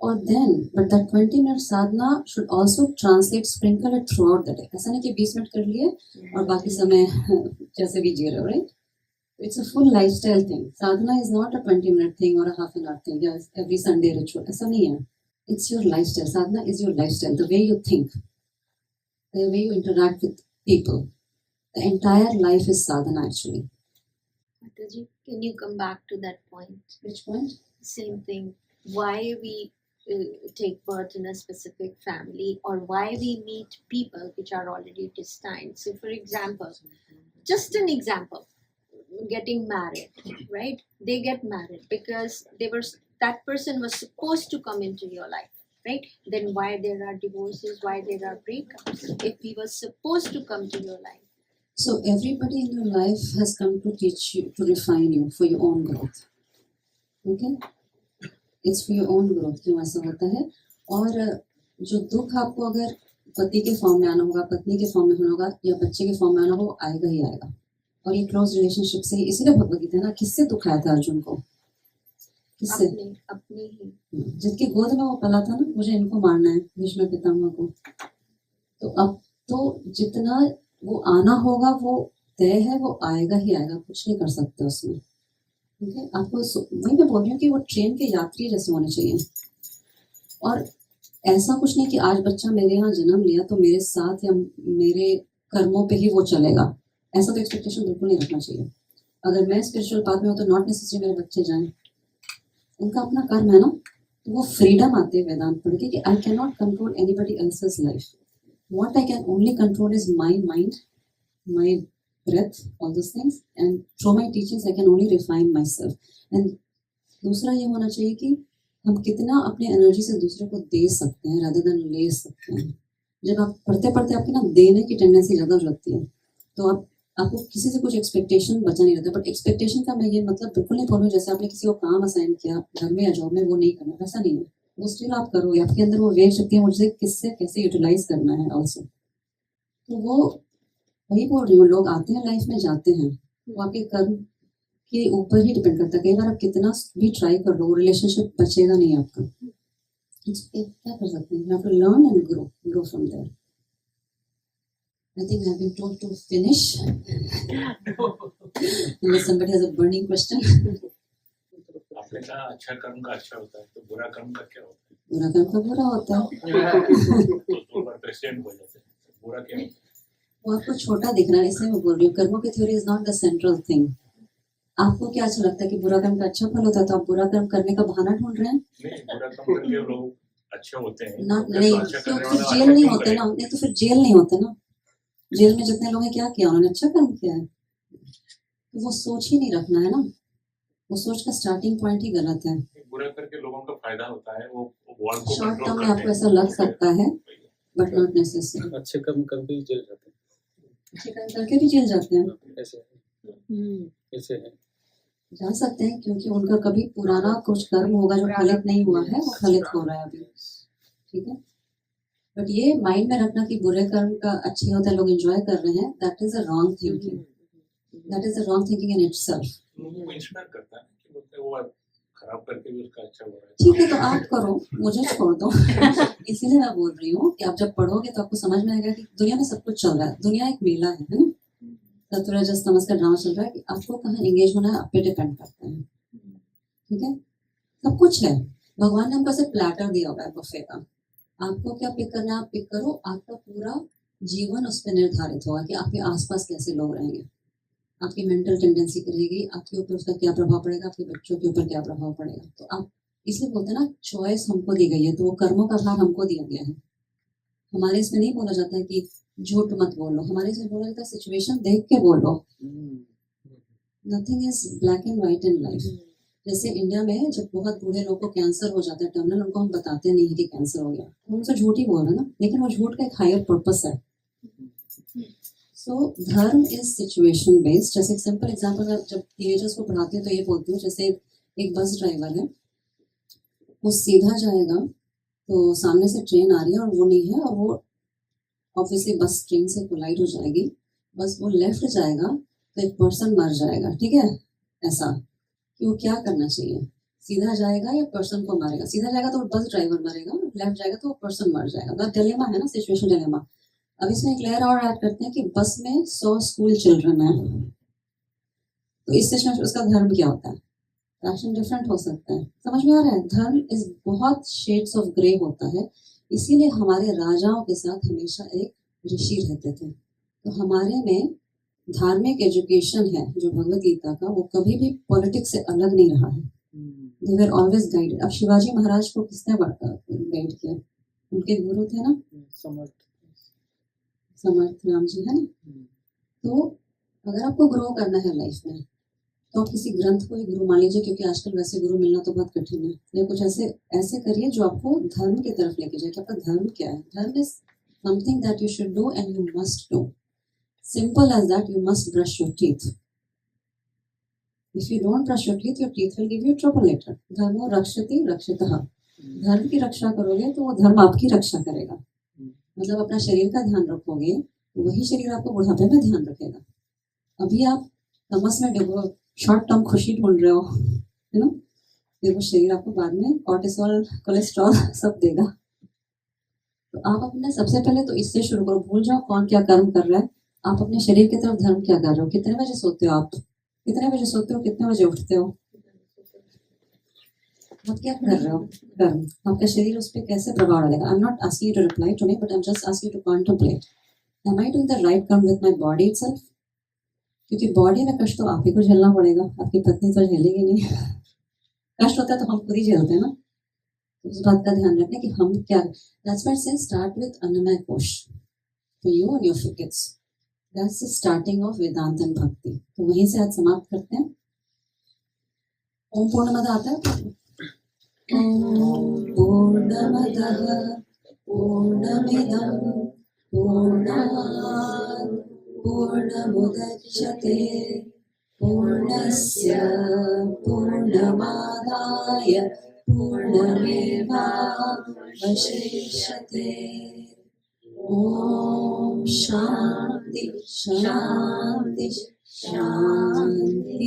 और then but that 20 minute sadhana should also translate, sprinkle it throughout the day. ऐसा नहीं कि 20 मिनट कर लिए और बाकी समय जैसे भी जी रहे हो, right? It's a full lifestyle thing. Sadhana is not a 20-minute thing or a half-an-hour thing. Yes, every Sunday ritual. ऐसा नहीं है. It's your lifestyle. Sadhana is your lifestyle. The way you think, the way you interact with people. The entire life is sadhana actually. Mataji, can you come back to that point? Which point? Same thing. Why we take birth in a specific family, or why we meet people which are already destined. So, for example, just an example. Getting married, right? They get married because that person was supposed to come into your life, right? Then why there are divorces, why there are breakups if he was supposed to come to your life? So everybody in your life has come to teach you, to refine you for your own growth. Okay? It's for your own growth. क्यों ऐसा होता है? और जो दुख आपको अगर पति के फॉर्म में आना होगा, पत्नी के फॉर्म में होना होगा, या बच्चे के फॉर्म में आना होगा, आएगा ही आएगा. और ये क्लोज रिलेशनशिप से ही, इसीलिए भगवद गीता ना, किससे दुखाया था अर्जुन को? किससे? अपने ही. जिसकी गोद में वो पला था ना, मुझे इनको मारना है, भीष्म पितामह को. तो अब तो जितना वो आना होगा वो तय है, वो आएगा ही आएगा, कुछ नहीं कर सकते उसमें. ठीक है? आपको वही मैं बोल रही हूँ कि वो ट्रेन के यात्री जैसे होने चाहिए. और ऐसा कुछ नहीं कि आज बच्चा मेरे यहाँ जन्म लिया तो मेरे साथ या मेरे कर्मों पे ही वो चलेगा. ऐसा तो एक्सपेक्टेशन बिल्कुल नहीं रखना चाहिए. अगर मैं स्पिरिचुअल पाथ में हूँ तो नॉट नेसेसरी मेरे बच्चे जाएं, उनका अपना कर्म है ना. तो वो फ्रीडम आती है वेदांत पढ़ के कि I can not control anybody else's life. What I can only control is my mind, my breath, all those things, and through my teachings I can only refine myself. And दूसरा ये होना चाहिए कि हम कितना अपने एनर्जी से दूसरे को दे सकते हैं rather than ले सकते हैं. जब आप पढ़ते पढ़ते आपकी ना देने की टेंडेंसी ज़्यादा हो जाती है, तो आपको किसी से कुछ एक्सपेक्टेशन बचा नहीं रहता. बट एक्सपेक्टेशन का मैं ये मतलब बिल्कुल नहीं बोल रही हूँ जैसे आपने किसी को काम असाइन किया घर में या जॉब में, वो नहीं करना, वैसा नहीं है. वो स्टिल आप करोगे, आपके अंदर वो वेव शक्ति है मुझे किससे कैसे यूटिलाइज करना है ऑल्सो. तो वो वही बोल रही हूँ, लोग आते हैं लाइफ में जाते हैं, वो आपके कर्म के ऊपर ही डिपेंड करता है। कई बार आप कितना भी ट्राई कर लो रिलेशनशिप बचेगा नहीं आपका। क्या कर सकते हैं? You have to learn and grow from there. I think I have been told to finish. Unless somebody has a burning question. आपने कहा अच्छा कर्म का अच्छा होता है, तो बुरा कर्म का क्या होता है? बुरा कर्म का बुरा होता है। तो दो बार प्रेसिडेंट बोल जाते हैं, बुरा क्या होता है? वो आपको छोटा दिख रहा है, इसलिए मैं बोल रही हूँ। कर्मों की theory is not the central thing. आपको क्या अच्छा लगता है कि बुरा कर्म का अच्छा फल होता है, तो आप बुरा कर्म करने का बहाना ढूंढ रहे हैं? नहीं, बुरा कर्म करके लोग अच्छे होते हैं। नहीं, तो फिर जेल नहीं होते ना। नहीं तो फिर जेल नहीं होते ना। जेल में जितने लोग हैं क्या किया उन्होंने? अच्छा कर्म किया है। तो वो सोच ही नहीं रखना है ना, वो सोच का स्टार्टिंग पॉइंट ही गलत है। बुरा करके लोगों का फायदा होता है, वो वॉर को शॉर्ट कंट्रोल टर्म में करते आपको हैं। ऐसा लग सकता है, बट नॉट नेसेसरी। अच्छे कर्म करके ही जेल जाते अच्छे कर्म करके भी जेल जाते हैं। हैं। ऐसे है जा सकते हैं, क्योंकि उनका कभी पुराना कुछ कर्म होगा जो फलित नहीं हुआ है, वो फलित हो रहा है अभी। ठीक है, बट ये माइंड में रखना कि बुरे कर्म का अच्छे होता है, लोग एंजॉय कर रहे हैं, that is a wrong thinking. That is a wrong thinking in itself. लोगों को इंस्पायर करता है कि बोलते हैं वो खराब करके भी उसका अच्छा हो रहा है। ठीक है, तो आप करो, मुझे छोड़ दो। इसीलिए मैं बोल रही हूँ कि आप जब पढ़ोगे तो आपको समझ में आएगा कि दुनिया में सब कुछ चल रहा है। दुनिया एक मेला है ना, सत्वर रजस तमस का ड्रामा चल रहा है कि आपको कहाँ एंगेज होना है, आप पे डिपेंड करता है। ठीक है, सब कुछ है। भगवान ने हमको सिर्फ प्लेटर दिया हुआ है बफे का। आपको क्या पिक करना है आप पिक करो। आपका पूरा जीवन उस पर निर्धारित होगा कि आपके आसपास कैसे लोग रहेंगे, आपकी मेंटल टेंडेंसी रहेगी, आपके ऊपर उसका क्या प्रभाव पड़ेगा, आपके बच्चों के ऊपर क्या प्रभाव पड़ेगा। तो आप इसलिए बोलते हैं ना, चॉइस हमको दी गई है, तो वो कर्मों का भार हमको दिया गया है। हमारे इसमें नहीं बोला जाता है कि झूठ मत बोलो, हमारे इसमें बोला जाता है सिचुएशन देख के बोलो। Nothing is black and white in life. जैसे इंडिया में जब बहुत बूढ़े लोगों को कैंसर हो जाता है टर्मिनल, उनको हम बताते नहीं है कि कैंसर हो गया, हम उनसे झूठ ही बोल रहे हैं ना, लेकिन वो झूठ का एक हायर पर्पस है। सो धर्म इज सिचुएशन बेस्ड। जैसे एक सिंपल एग्जांपल, मैं जब टीनेजर्स को पढ़ाती हूँ तो ये बोलती हूँ, जैसे एक बस ड्राइवर है, वो सीधा जाएगा तो सामने से ट्रेन आ रही है और वो नहीं है, और वो ऑब्वियसली बस ट्रेन से कोलाइड हो जाएगी। बस वो लेफ्ट जाएगा तो एक पर्सन मर जाएगा। ठीक है, ऐसा कि वो क्या करना चाहिए, सीधा जाएगा या पर्सन को मारेगा? सीधा जाएगा तो बस ड्राइवर मरेगा, लेफ्ट जाएगा तो पर्सन मर जाएगा। तो डिलेमा है ना, सिचुएशन डिलेमा। अब इसमें एक लेयर और ऐड करते हैं कि बस में 100 स्कूल चिल्ड्रन है, तो इस सिचुएशन में उसका धर्म क्या होता है? एक्शन डिफरेंट हो सकता है। समझ में आ रहा है? धर्म इस बहुत शेड्स ऑफ ग्रे होता है। इसीलिए हमारे राजाओं के साथ हमेशा एक ऋषि रहते थे। तो हमारे में धार्मिक एजुकेशन है जो भगवद गीता का, वो कभी भी पॉलिटिक्स से अलग नहीं रहा है। दे वर ऑलवेज गाइडेड। अब शिवाजी महाराज को किसने गाइड किया? उनके गुरु थे ना, समर्थ राम जी, है ना। तो अगर आपको ग्रो करना है लाइफ में, तो आप किसी ग्रंथ को ही गुरु मान लीजिए, क्योंकि आजकल वैसे गुरु मिलना तो बहुत कठिन है। या कुछ ऐसे करिए जो आपको धर्म की तरफ लेके जाए कि आपका धर्म क्या है। धर्म is something that you should do and you must do. Simple as that. You must brush your teeth. If you don't brush your teeth will give you trouble later. धर्मो रक्षति रक्षितः। धर्म की रक्षा करोगे तो वो धर्म आपकी रक्षा करेगा। मतलब अपना शरीर का ध्यान रखोगे तो वही शरीर आपको बुढ़ापे में ध्यान रखेगा। अभी आप तमस में डूबो, शॉर्ट टर्म खुशी ढूंढ रहे हो, है ना, फिर वो शरीर आपको बाद में कॉर्टिसोल, कोलेस्ट्रॉल सब देगा। तो आप अपने सबसे पहले तो इससे शुरू करो। भूल जाओ कौन क्या कर्म कर रहा है, आप अपने शरीर की तरफ धर्म क्या कर रहे हो। कितने बजे सोते हो आप? कितने बजे सोते हो, कितने बजे उठते हो? आप क्या कर रहे हो कर्म? आपका शरीर उस पर कैसे प्रभाव डालेगा? I am not asking you to reply to me, but I am just asking you to contemplate, am I doing the right karma with my body itself? क्योंकि बॉडी में कष्ट तो आप ही को झेलना पड़ेगा, आपकी पत्नी तो झेलेगी नहीं। कष्ट होता है तो हम खुद ही झेलते हैं ना। तो उस बात का ध्यान रखें कि हम क्या। दैट्स व्हाई से स्टार्ट विद अन्नमय कोश for you and your kids. That's the starting of Vedanta and Bhakti. तो वहीं से आज समाप्त करते हैं। ओम पूर्णमद आता है। ओम पूर्णमदः पूर्णमिदं पूर्णात् पूर्णमुदच्यते पूर्णस्य पूर्णमादाय पूर्णमेवावशिष्यते। ओम शांति शांति शांति।